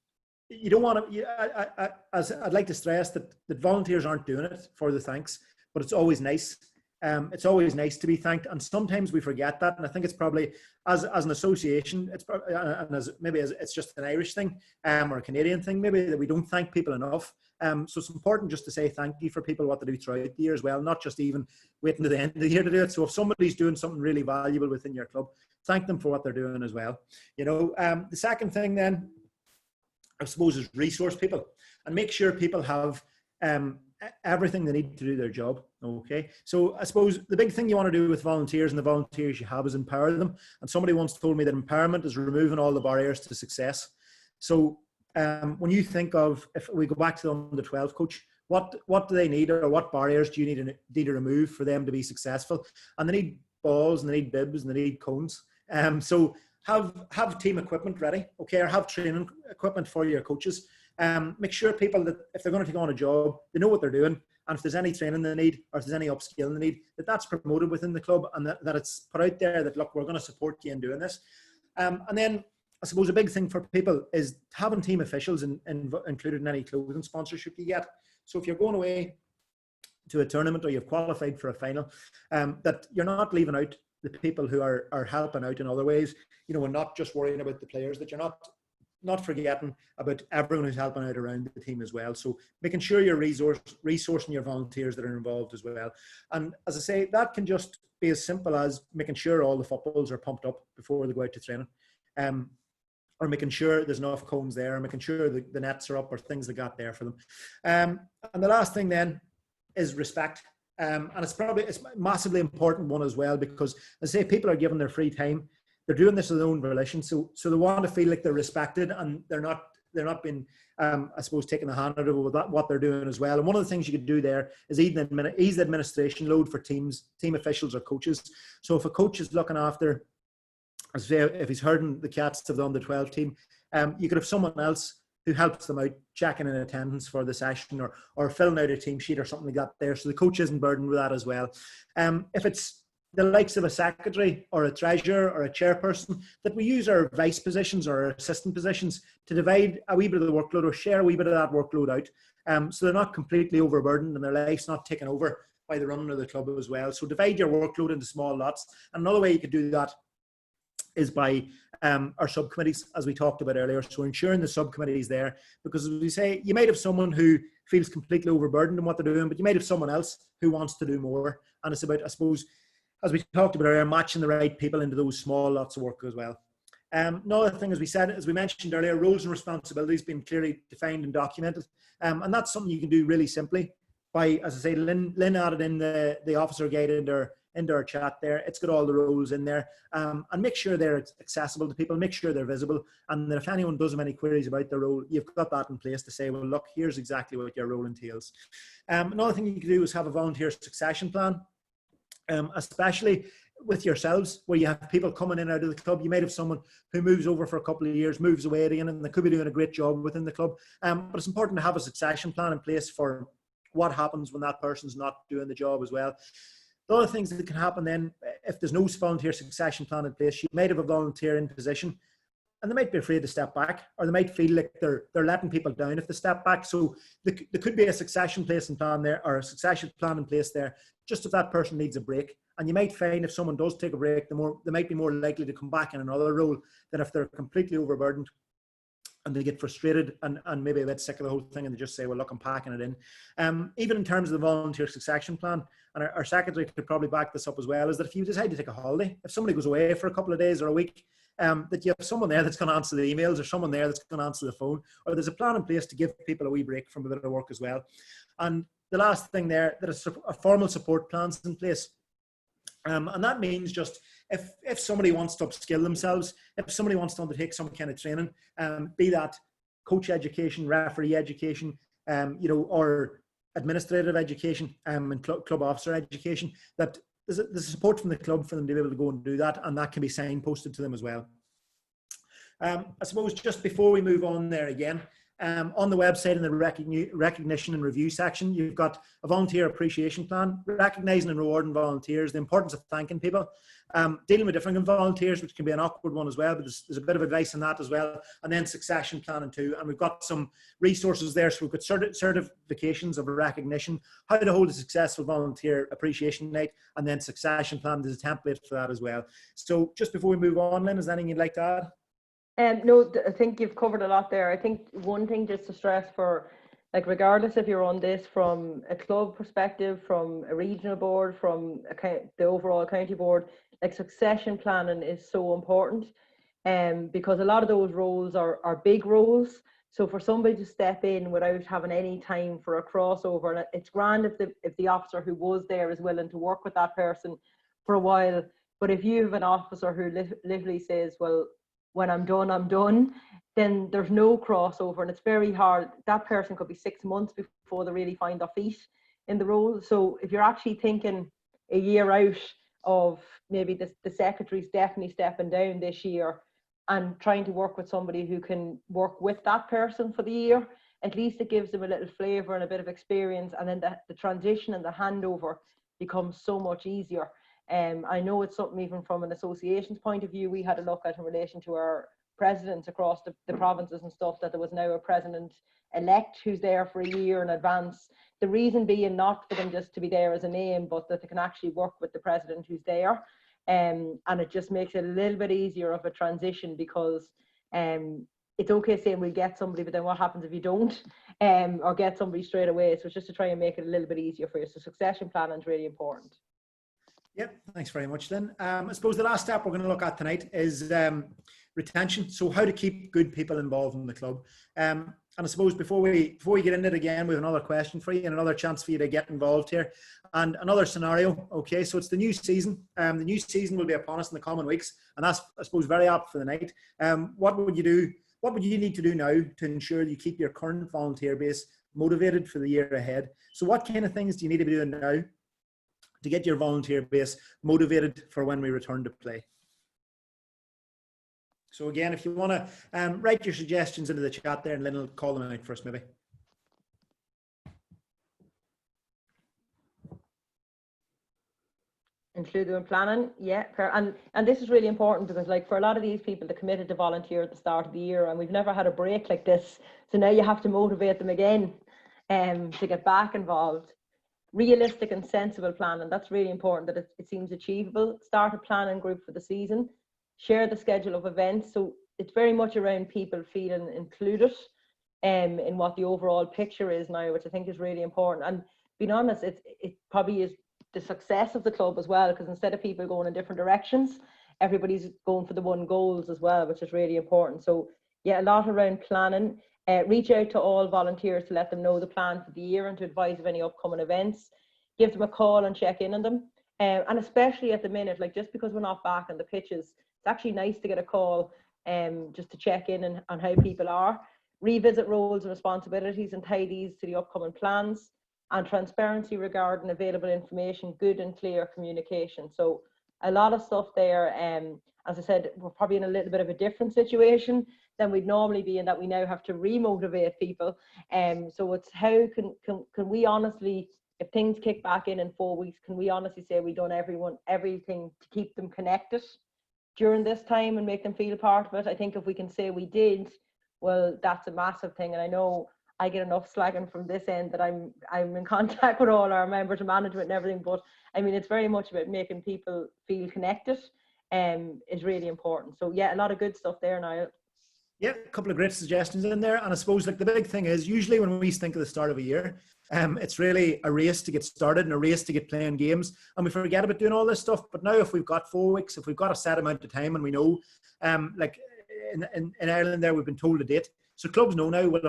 you don't want to, as I'd like to stress that volunteers aren't doing it for the thanks, but it's always nice. It's always nice to be thanked, and sometimes we forget that. And I think it's probably as an association, it's probably, and as maybe as it's just an Irish thing or a Canadian thing, maybe, that we don't thank people enough. So it's important just to say thank you for people, what they do throughout the year as well, not just even waiting to the end of the year to do it. So if somebody's doing something really valuable within your club, thank them for what they're doing as well. The second thing then, I suppose, is resource people and make sure people have everything they need to do their job. Okay, so I suppose the big thing you want to do with volunteers and the volunteers you have is empower them. And somebody once told me that empowerment is removing all the barriers to success. So when you think of, if we go back to the under-12 coach, what do they need, or what barriers do you need to remove for them to be successful? And they need balls, and they need bibs, and they need cones. So have team equipment ready, okay, or have training equipment for your coaches. Make sure people that if they're going to take on a job, they know what they're doing, and if there's any training they need, or if there's any upskilling they need, that's promoted within the club, and that it's put out there that, look, we're going to support you in doing this. And then I suppose a big thing for people is having team officials included in any clothing sponsorship you get. So if you're going away to a tournament or you've qualified for a final, that you're not leaving out the people who are helping out in other ways, and not just worrying about the players, that you're not forgetting about everyone who's helping out around the team as well. So making sure you're resourcing your volunteers that are involved as well. And as I say, that can just be as simple as making sure all the footballs are pumped up before they go out to training. Or making sure there's enough cones there, or making sure the nets are up, or things they got there for them. And the last thing then is respect. And it's a massively important one as well, because as I say, people are given their free time. They're doing this in their own volition, so they want to feel like they're respected, and they're not being, I suppose, taking the hand out of what they're doing as well. And one of the things you could do there is ease the administration load for team officials or coaches. So if a coach is looking after, as I say, if he's herding the cats of the under-12 team, you could have someone else who helps them out, checking in attendance for the session, or filling out a team sheet or something like that there, so the coach isn't burdened with that as well. If it's the likes of a secretary or a treasurer or a chairperson, that we use our vice positions or our assistant positions to divide a wee bit of the workload, or share a wee bit of that workload out, so they're not completely overburdened and their life's not taken over by the running of the club as well. So divide your workload into small lots. And another way you could do that is by our subcommittees, as we talked about earlier. So ensuring the subcommittees there, because as we say, you might have someone who feels completely overburdened in what they're doing, but you might have someone else who wants to do more. And it's about, I suppose, as we talked about earlier, matching the right people into those small lots of work as well. Another thing, as we mentioned earlier, roles and responsibilities being clearly defined and documented. And that's something you can do really simply by, as I say, Lynn added in the officer guide into our chat there. It's got all the roles in there, and make sure they're accessible to people, make sure they're visible, and that if anyone does have any queries about the role, you've got that in place to say, well, look, here's exactly what your role entails. Another thing you can do is have a volunteer succession plan. Especially with yourselves, where you have people coming in and out of the club. You might have someone who moves over for a couple of years, moves away again, and they could be doing a great job within the club. But it's important to have a succession plan in place for what happens when that person's not doing the job as well. The other things that can happen then, if there's no volunteer succession plan in place, you might have a volunteer in position, and they might be afraid to step back, or they might feel like they're letting people down if they step back. So there could be a succession plan there, or a succession plan in place there, just if that person needs a break. And you might find if someone does take a break, they might be more likely to come back in another role than if they're completely overburdened and they get frustrated and maybe a bit sick of the whole thing, and they just say, well, look, I'm packing it in. Even in terms of the volunteer succession plan, and our secretary could probably back this up as well, is that if you decide to take a holiday, if somebody goes away for a couple of days or a week, that you have someone there that's going to answer the emails, or someone there that's going to answer the phone, or there's a plan in place to give people a wee break from a bit of work as well. And the last thing there, that is a formal support plans in place. And that means just if somebody wants to upskill themselves, if somebody wants to undertake some kind of training, be that coach education, referee education, or administrative education, and club officer education, that there's support from the club for them to be able to go and do that, and that can be signposted to them as well. I suppose just before we move on there again, on the website in the recognition and review section, you've got a volunteer appreciation plan, recognising and rewarding volunteers, the importance of thanking people, dealing with different volunteers, which can be an awkward one as well, but there's a bit of advice on that as well, and then succession planning too. And we've got some resources there, so we've got certifications of recognition, how to hold a successful volunteer appreciation night, and then succession plan. There's a template for that as well. So just before we move on, Lynn, is there anything you'd like to add? No, I think you've covered a lot there. I think one thing just to stress, for like, regardless if you're on this from a club perspective, from a regional board, from the overall county board, like, succession planning is so important, because a lot of those roles are big roles. So for somebody to step in without having any time for a crossover, and it's grand if the officer who was there is willing to work with that person for a while, but if you have an officer who literally says, well, when I'm done, then there's no crossover, and it's very hard. That person could be 6 months before they really find their feet in the role. So if you're actually thinking a year out of maybe the secretary's definitely stepping down this year, and trying to work with somebody who can work with that person for the year, at least it gives them a little flavour and a bit of experience, and then the transition and the handover becomes so much easier. I know it's something, even from an association's point of view, we had a look at in relation to our presidents across the provinces and stuff, that there was now a president-elect who's there for a year in advance. The reason being not for them just to be there as a name, but that they can actually work with the president who's there. And it just makes it a little bit easier of a transition, because it's okay saying we'll get somebody, but then what happens if you don't, or get somebody straight away? So it's just to try and make it a little bit easier for you. So succession planning is really important. Yep, thanks very much, Lynn. I suppose the last step we're going to look at tonight is retention. So how to keep good people involved in the club. And I suppose before we get into it again, we have another question for you and another chance for you to get involved here. And another scenario. Okay, so it's the new season. The new season will be upon us in the coming weeks, and that's, I suppose, very apt for the night. What would you do? What would you need to do now to ensure you keep your current volunteer base motivated for the year ahead? So what kind of things do you need to be doing now to get your volunteer base motivated for when we return to play? So again, if you want to write your suggestions into the chat there, and Lynn will call them out first, maybe. Include them in planning, yeah. And this is really important, because, like, for a lot of these people, they committed to volunteer at the start of the year, and we've never had a break like this. So now you have to motivate them again to get back involved. Realistic and sensible planning, that's really important, that it seems achievable. Start a planning group for the season. Share the schedule of events. So it's very much around people feeling included in what the overall picture is now, which I think is really important. And being honest, it probably is the success of the club as well, because instead of people going in different directions, everybody's going for the one goals as well, which is really important. So yeah, a lot around planning. Reach out to all volunteers to let them know the plan for the year and to advise of any upcoming events. Give them a call and check in on them. And especially at the minute, like, just because we're not back on the pitches, it's actually nice to get a call just to check in on how people are. Revisit roles and responsibilities and tie these to the upcoming plans. And transparency regarding available information, good and clear communication. So a lot of stuff there. As I said, we're probably in a little bit of a different situation than we'd normally be, in that we now have to remotivate people. So it's how can we honestly, if things kick back in 4 weeks, can we honestly say we've done everything to keep them connected during this time and make them feel part of it? I think if we can say we did, well, that's a massive thing. And I know I get enough slagging from this end that I'm in contact with all our members of management and everything, but I mean, it's very much about making people feel connected is really important. So yeah, a lot of good stuff there, Niall. Yeah, a couple of great suggestions in there. And I suppose like the big thing is usually when we think of the start of a year, it's really a race to get started and a race to get playing games. And we forget about doing all this stuff. But now if we've got 4 weeks, if we've got a set amount of time and we know, like in Ireland there, we've been told a date. So clubs know now, well,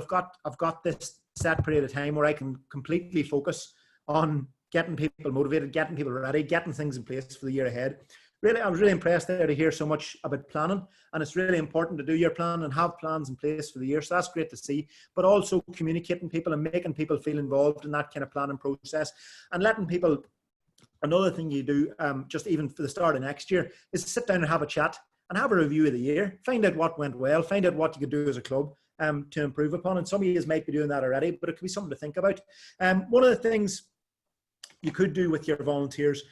I've got this set period of time where I can completely focus on getting people motivated, getting people ready, getting things in place for the year ahead. Really, I was really impressed there to hear so much about planning, and it's really important to do your plan and have plans in place for the year. So that's great to see, but also communicating people and making people feel involved in that kind of planning process and letting people. Another thing you do, just even for the start of next year, is sit down and have a chat and have a review of the year. Find out what went well, find out what you could do as a club to improve upon. And some of you might be doing that already, but it could be something to think about. One of the things you could do with your volunteers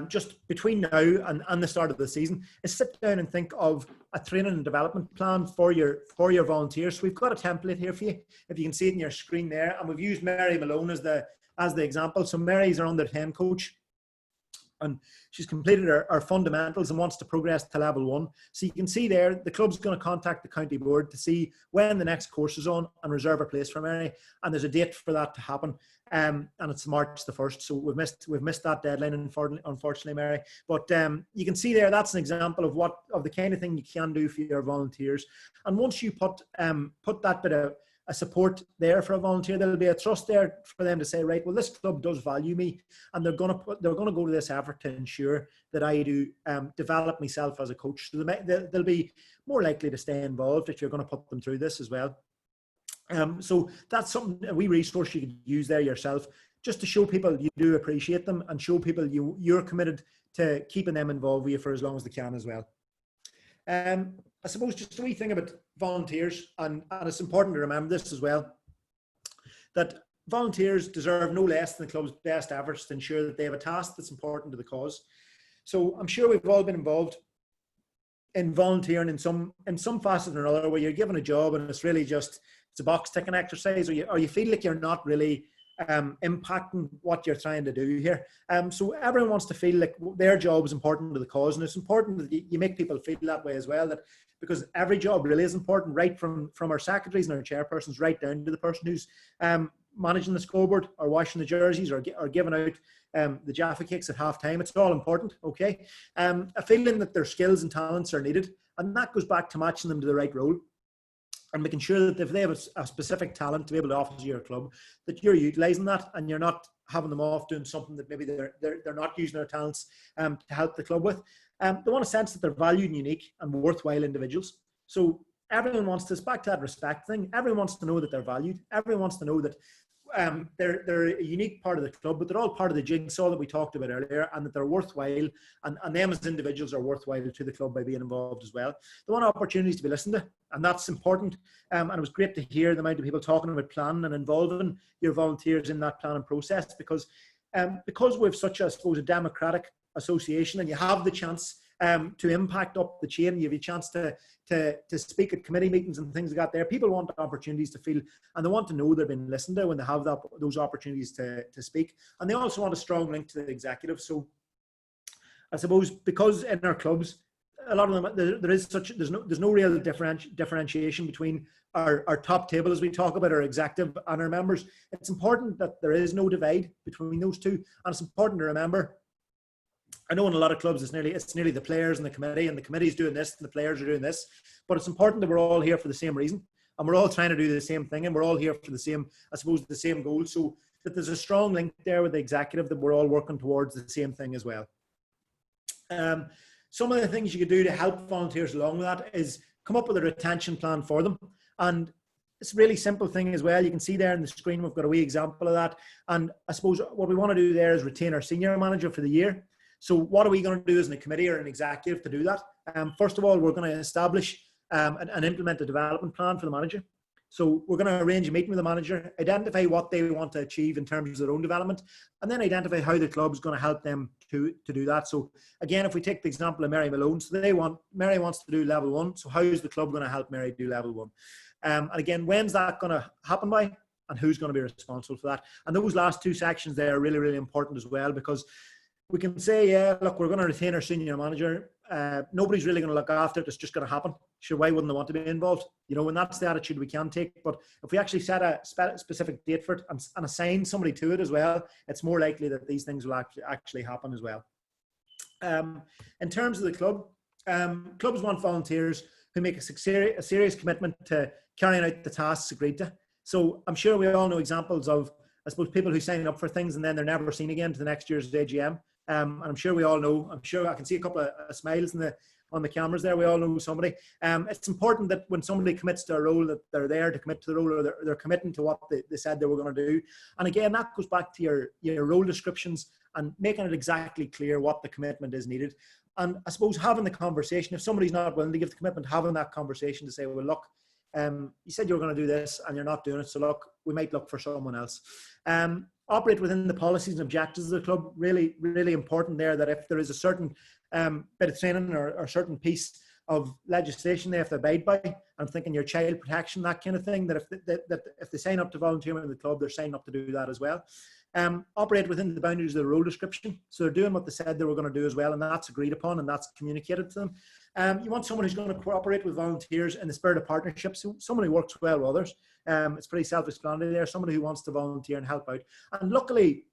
just between now and the start of the season is sit down and think of a training and development plan for your volunteers. So we've got a template here for you, if you can see it in your screen there, and we've used Mary Malone as the example. So Mary's our under 10 coach, and she's completed her fundamentals and wants to progress to level 1. So you can see there, the club's going to contact the county board to see when the next course is on and reserve a place for Mary. And there's a date for that to happen. And it's March the 1st. So we've missed that deadline, unfortunately, Mary. But you can see there, that's an example of the kind of thing you can do for your volunteers. And once you put that bit of a support there for a volunteer, there'll be a trust there for them to say, right, well, this club does value me, and they're going to go to this effort to ensure that I do develop myself as a coach. So they'll be more likely to stay involved if you're going to put them through this as well. So that's something, a wee resource you could use there yourself, just to show people you do appreciate them and show people you're committed to keeping them involved with you for as long as they can as well. I suppose just a wee thing about volunteers, and it's important to remember this as well, that volunteers deserve no less than the club's best efforts to ensure that they have a task that's important to the cause. So I'm sure we've all been involved in volunteering in some facet or another, where you're given a job and it's really just, it's a box ticking exercise, or you feel like you're not really impacting what you're trying to do here. So everyone wants to feel like their job is important to the cause, and it's important that you make people feel that way as well, that because every job really is important, right from our secretaries and our chairpersons right down to the person who's managing the scoreboard or washing the jerseys or giving out the Jaffa cakes at half time. It's all important, okay? A feeling that their skills and talents are needed, and that goes back to matching them to the right role and making sure that if they have a specific talent to be able to offer to your club, that you're utilising that and you're not having them off doing something that maybe they're not using their talents to help the club with. They want a sense that they're valued and unique and worthwhile individuals. So everyone wants this, back to that respect thing. Everyone wants to know that they're valued. Everyone wants to know that they're a unique part of the club, but they're all part of the jigsaw that we talked about earlier, and that they're worthwhile, and them as individuals are worthwhile to the club by being involved as well. They want opportunities to be listened to, and that's important. And it was great to hear the amount of people talking about planning and involving your volunteers in that planning process, because we have such a, I suppose, a democratic association, and you have the chance to impact up the chain. You have a chance to speak at committee meetings and things like that there. People want opportunities to feel, and they want to know they've been listened to when they have those opportunities to speak. And they also want a strong link to the executive. So I suppose because in our clubs, a lot of them, there's no real differentiation between our top table, as we talk about, our executive and our members. It's important that there is no divide between those two. And it's important to remember, I know in a lot of clubs it's nearly the players and the committee's doing this and the players are doing this, but it's important that we're all here for the same reason, and we're all trying to do the same thing, and we're all here for the same, I suppose, the same goal. So that there's a strong link there with the executive, that we're all working towards the same thing as well. Some of the things you could do to help volunteers along with that is come up with a retention plan for them, and it's a really simple thing as well. You can see there on the screen we've got a wee example of that, and I suppose what we want to do there is retain our senior manager for the year. So what are we going to do as a committee or an executive to do that? First of all, we're going to establish and implement a development plan for the manager. So we're going to arrange a meeting with the manager, identify what they want to achieve in terms of their own development, and then identify how the club's going to help them to do that. So again, if we take the example of Mary Malone, so Mary wants to do level 1. So how is the club going to help Mary do level 1? And again, when's that going to happen by? And who's going to be responsible for that? And those last two sections there are really, really important as well, because we can say, yeah, look, we're going to retain our senior manager. Nobody's really going to look after it. It's just going to happen. Sure, why wouldn't they want to be involved? You know, and that's the attitude we can take. But if we actually set a specific date for it and assign somebody to it as well, it's more likely that these things will actually happen as well. In terms of the club, clubs want volunteers who make a serious commitment to carrying out the tasks agreed to. So I'm sure we all know examples of, I suppose, people who sign up for things and then they're never seen again to the next year's AGM. And I'm sure we all know, I'm sure I can see a couple of smiles on the cameras there. We all know somebody. It's important that when somebody commits to a role, that they're there to commit to the role, or they're committing to what they said they were going to do. And again, that goes back to your role descriptions and making it exactly clear what the commitment is needed. And I suppose having the conversation, if somebody's not willing to give the commitment, having that conversation to say, well, look, you said you were going to do this and you're not doing it. So look, we might look for someone else. Operate within the policies and objectives of the club. Really, really important there, that if there is a certain bit of training or a certain piece of legislation they have to abide by, I'm thinking your child protection, that kind of thing, that if they sign up to volunteer in the club, they're signing up to do that as well. Operate within the boundaries of the role description. So they're doing what they said they were going to do as well, and that's agreed upon and that's communicated to them. You want someone who's going to cooperate with volunteers in the spirit of partnership, so someone who works well with others. It's pretty self-explanatory there, somebody who wants to volunteer and help out. And luckily,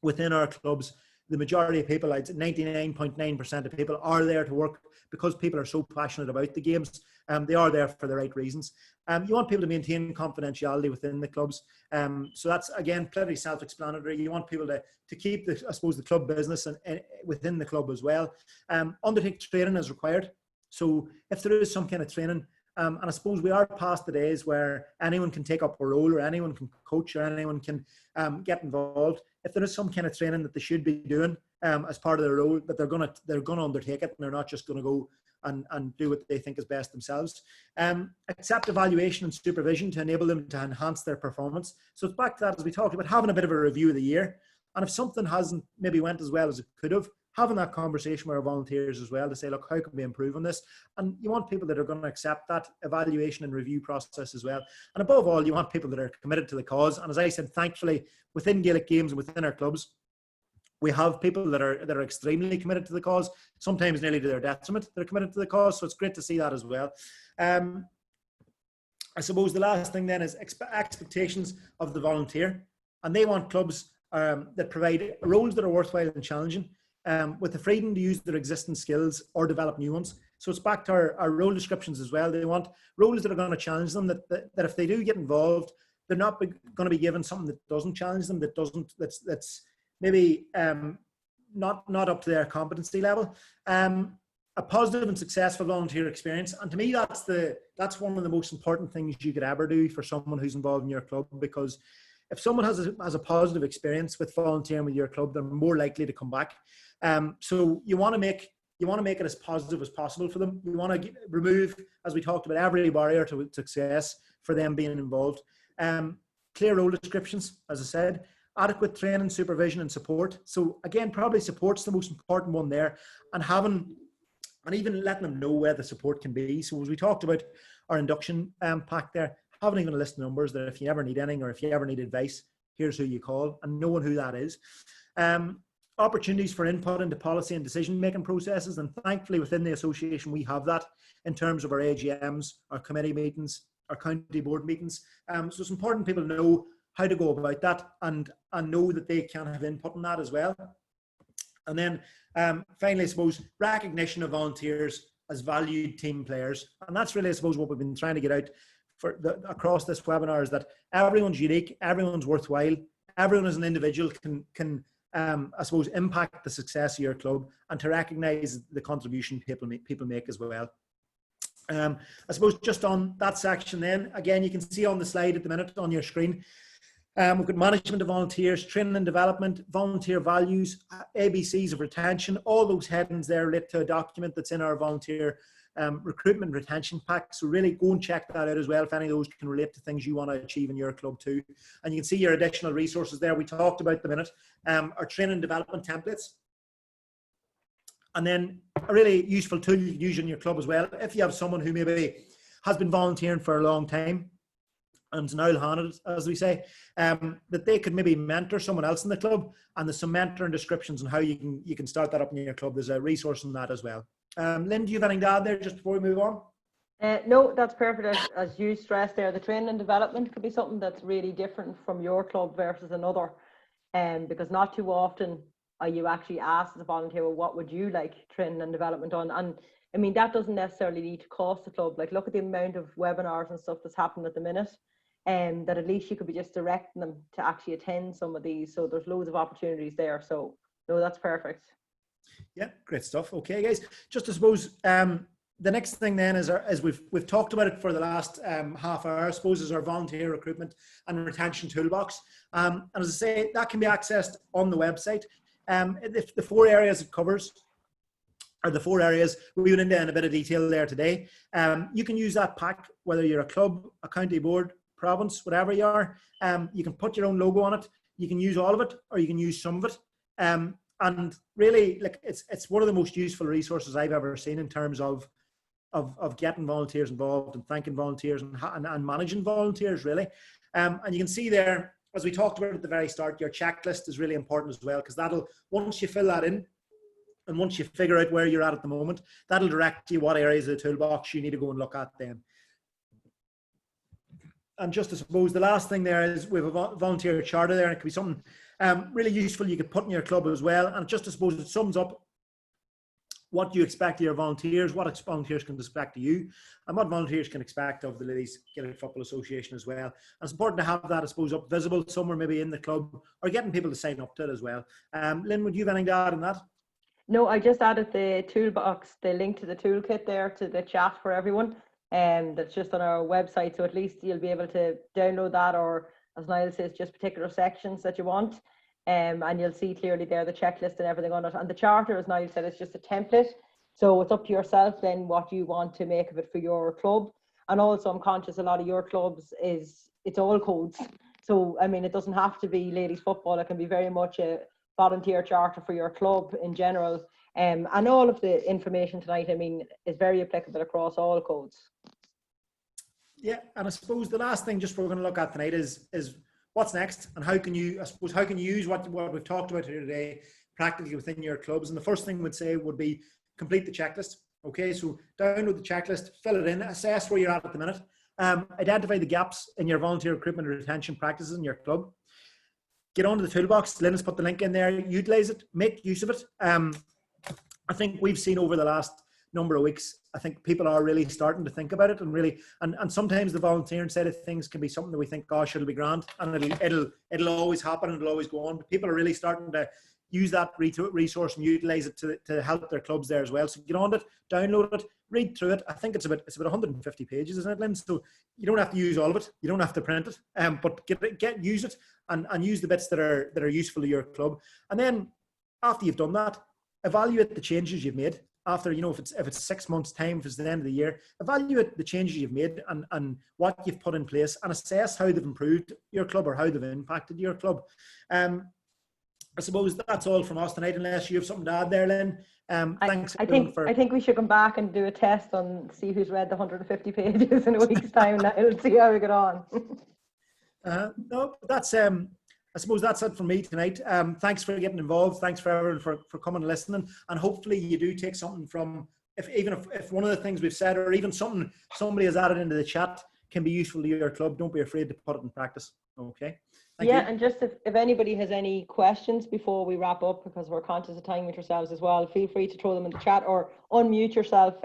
within our clubs, the majority of people, I'd say 99.9% of people, are there to work because people are so passionate about the games. They are there for the right reasons. You want people to maintain confidentiality within the clubs. So that's, again, pretty self-explanatory. You want people to keep, I suppose, the club business and within the club as well. Undertake training as required. So if there is some kind of training, and I suppose we are past the days where anyone can take up a role or anyone can coach or anyone can get involved. If there is some kind of training that they should be doing as part of their role, that they're gonna undertake it, and they're not just going to go and do what they think is best themselves. Accept evaluation and supervision to enable them to enhance their performance. So it's back to that, as we talked about, having a bit of a review of the year. And if something hasn't maybe went as well as it could have, having that conversation with our volunteers as well to say, look, how can we improve on this? And you want people that are going to accept that evaluation and review process as well. And above all, you want people that are committed to the cause. And as I said, thankfully, within Gaelic Games and within our clubs, we have people that are extremely committed to the cause, sometimes nearly to their detriment. They're committed to the cause, so it's great to see that as well. I suppose the last thing then is expectations of the volunteer. And they want clubs that provide roles that are worthwhile and challenging, with the freedom to use their existing skills or develop new ones. So it's back to our role descriptions as well. They want roles that are going to challenge them, that if they do get involved, they're not going to be given something that doesn't challenge them, that's maybe not up to their competency level. A positive and successful volunteer experience. And to me, that's one of the most important things you could ever do for someone who's involved in your club, because if someone has a positive experience with volunteering with your club, they're more likely to come back. So you want to make it as positive as possible for them. You want to remove, as we talked about, every barrier to success for them being involved. Clear role descriptions, as I said, adequate training, supervision, and support. So again, probably support's the most important one there, and even letting them know where the support can be. So as we talked about our induction pack there, having even a list of numbers that if you ever need anything or if you ever need advice, here's who you call, and knowing who that is. Opportunities for input into policy and decision-making processes, and thankfully within the association we have that in terms of our AGMs, our committee meetings, our county board meetings. So it's important people know how to go about that and know that they can have input in that as well. And then finally, I suppose, recognition of volunteers as valued team players. And that's really, I suppose, what we've been trying to get out across this webinar, is that everyone's unique, everyone's worthwhile, everyone as an individual can I suppose, impact the success of your club, and to recognise the contribution people make as well. I suppose just on that section then, again, you can see on the slide at the minute on your screen, we've got management of volunteers, training and development, volunteer values, ABCs of retention. All those headings there relate to a document that's in our volunteer recruitment and retention pack. So really go and check that out as well if any of those can relate to things you want to achieve in your club too. And you can see your additional resources there. We talked about the minute, our training and development templates. And then a really useful tool you can use in your club as well. If you have someone who maybe has been volunteering for a long time and now handed, as we say, that they could maybe mentor someone else in the club, and there's some mentoring descriptions on how you can start that up in your club. There's a resource on that as well. Lynn, do you have anything to add there just before we move on? No, that's perfect. As you stressed there, the training and development could be something that's really different from your club versus another, because not too often are you actually asked as a volunteer, well, what would you like training and development on? And I mean, that doesn't necessarily need to cost the club. Like, look at the amount of webinars and stuff that's happening at the minute, and that at least you could be just directing them to actually attend some of these. So there's loads of opportunities there. So no, that's perfect. Yeah, great stuff. Okay, guys, just I suppose the next thing then is we've talked about it for the last half hour, I suppose, is our volunteer recruitment and retention toolbox. And as I say, that can be accessed on the website. If the 4 areas it covers are the 4 areas we went into in a bit of detail there today. You can use that pack, whether you're a club, a county board, province, whatever you are. You can put your own logo on it. You can use all of it, or you can use some of it. And really, like, it's one of the most useful resources I've ever seen in terms of getting volunteers involved and thanking volunteers and managing volunteers, really. And you can see there, as we talked about at the very start, your checklist is really important as well, because that'll, once you fill that in and once you figure out where you're at the moment, that'll direct you what areas of the toolbox you need to go and look at then. And just to suppose the last thing there is we have a volunteer charter there, and it could be something really useful you could put in your club as well. And just to suppose it sums up what you expect of your volunteers, what volunteers can expect of you, and what volunteers can expect of the Ladies Gaelic Football Association as well. And it's important to have that, I suppose, up visible somewhere maybe in the club, or getting people to sign up to it as well. Lynn, would you have anything to add on that? No, I just added the toolbox, the link to the toolkit there to the chat for everyone. That's just on our website, so at least you'll be able to download that, or as Niall says, just particular sections that you want. And you'll see clearly there the checklist and everything on it. And the charter, as Niall said, is just a template. So it's up to yourself then what you want to make of it for your club. And also, I'm conscious a lot of your clubs it's all codes. So, I mean, it doesn't have to be ladies football. It can be very much a volunteer charter for your club in general. And all of the information tonight, I mean, is very applicable across all codes. Yeah, and I suppose the last thing just we're going to look at tonight is what's next, and how can you use what we've talked about here today practically within your clubs. And the first thing we'd say would be complete the checklist. Okay, so download the checklist, fill it in, assess where you're at the minute, identify the gaps in your volunteer recruitment and retention practices in your club. Get onto the toolbox. Lynn has put the link in there. Utilize it. Make use of it. I think we've seen over the last number of weeks, I think people are really starting to think about it, and really, and sometimes the volunteering side of things can be something that we think, gosh, it'll be grand, and it'll always happen, and it'll always go on. But people are really starting to use that resource and utilize it to help their clubs there as well. So get on it, download it, read through it. I think it's about 150 pages, isn't it, Lynn? So you don't have to use all of it. You don't have to print it, but use it and use the bits that are useful to your club. And then after you've done that, evaluate the changes you've made. After, you know, if it's 6 months' time, if it's the end of the year, evaluate the changes you've made and what you've put in place, and assess how they've improved your club or how they've impacted your club. I suppose that's all from us tonight, unless you have something to add there, Lynn. Thanks. I think we should come back and do a test on see who's read the 150 pages in a week's time. Now we'll see how we get on. No, that's I suppose that's it from me tonight. Thanks for getting involved. Thanks for everyone for coming and listening. And hopefully you do take something from, if one of the things we've said, or even something somebody has added into the chat, can be useful to your club, don't be afraid to put it in practice. Okay. Thank you. And just if anybody has any questions before we wrap up, because we're conscious of time with yourselves as well, feel free to throw them in the chat or unmute yourself,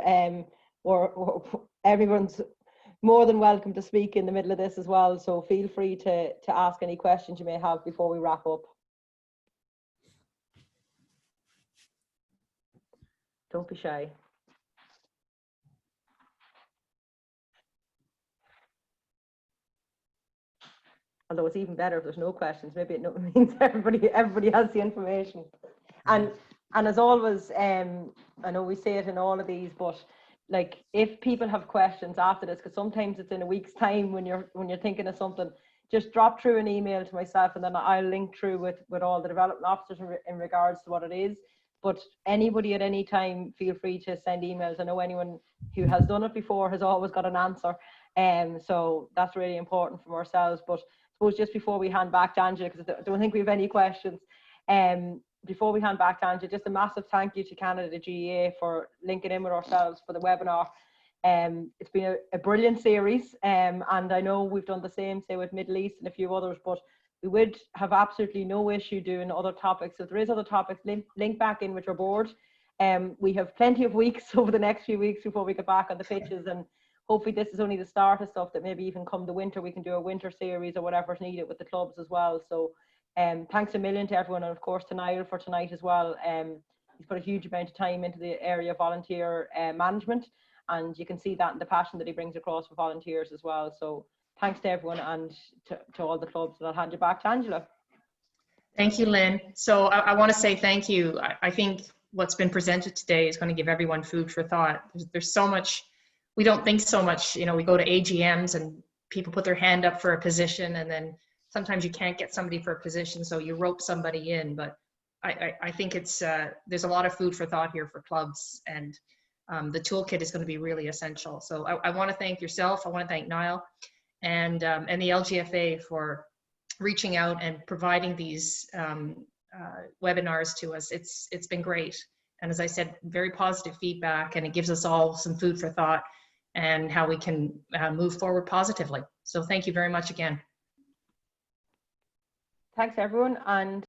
or everyone's more than welcome to speak in the middle of this as well. So feel free to ask any questions you may have before we wrap up. Don't be shy. Although it's even better if there's no questions. Maybe it means everybody has the information. And as always, I know we say it in all of these, but like, if people have questions after this, because sometimes it's in a week's time when you're thinking of something, just drop through an email to myself, and then I'll link through with all the development officers in regards to what it is. But anybody at any time, feel free to send emails. I know anyone who has done it before has always got an answer. So that's really important from ourselves. But I suppose just before we hand back to Angela, because I don't think we have any questions, before we hand back to Angela, just a massive thank you to Canda GAA for linking in with ourselves for the webinar. It's been a brilliant series, and I know we've done the same, say, with Middle East and a few others, but we would have absolutely no issue doing other topics. If there is other topics, link back in with your board. We have plenty of weeks over the next few weeks before we get back on the pitches, and hopefully this is only the start of stuff that maybe even come the winter, we can do a winter series or whatever's needed with the clubs as well. So thanks a million to everyone, and of course to Niall for tonight as well. He's put a huge amount of time into the area of volunteer management, and you can see that in the passion that he brings across for volunteers as well. So thanks to everyone and to all the clubs, and I'll hand you back to Angela. Thank you, Lynn. So I want to say thank you. I think what's been presented today is going to give everyone food for thought. There's so much, we don't think so much, you know, we go to AGMs and people put their hand up for a position, and then sometimes you can't get somebody for a position, so you rope somebody in. But I think it's there's a lot of food for thought here for clubs, and the toolkit is going to be really essential. So I want to thank yourself. I want to thank Niall and the LGFA for reaching out and providing these webinars to us. It's been great, and as I said, very positive feedback, and it gives us all some food for thought and how we can move forward positively. So thank you very much again. Thanks everyone, and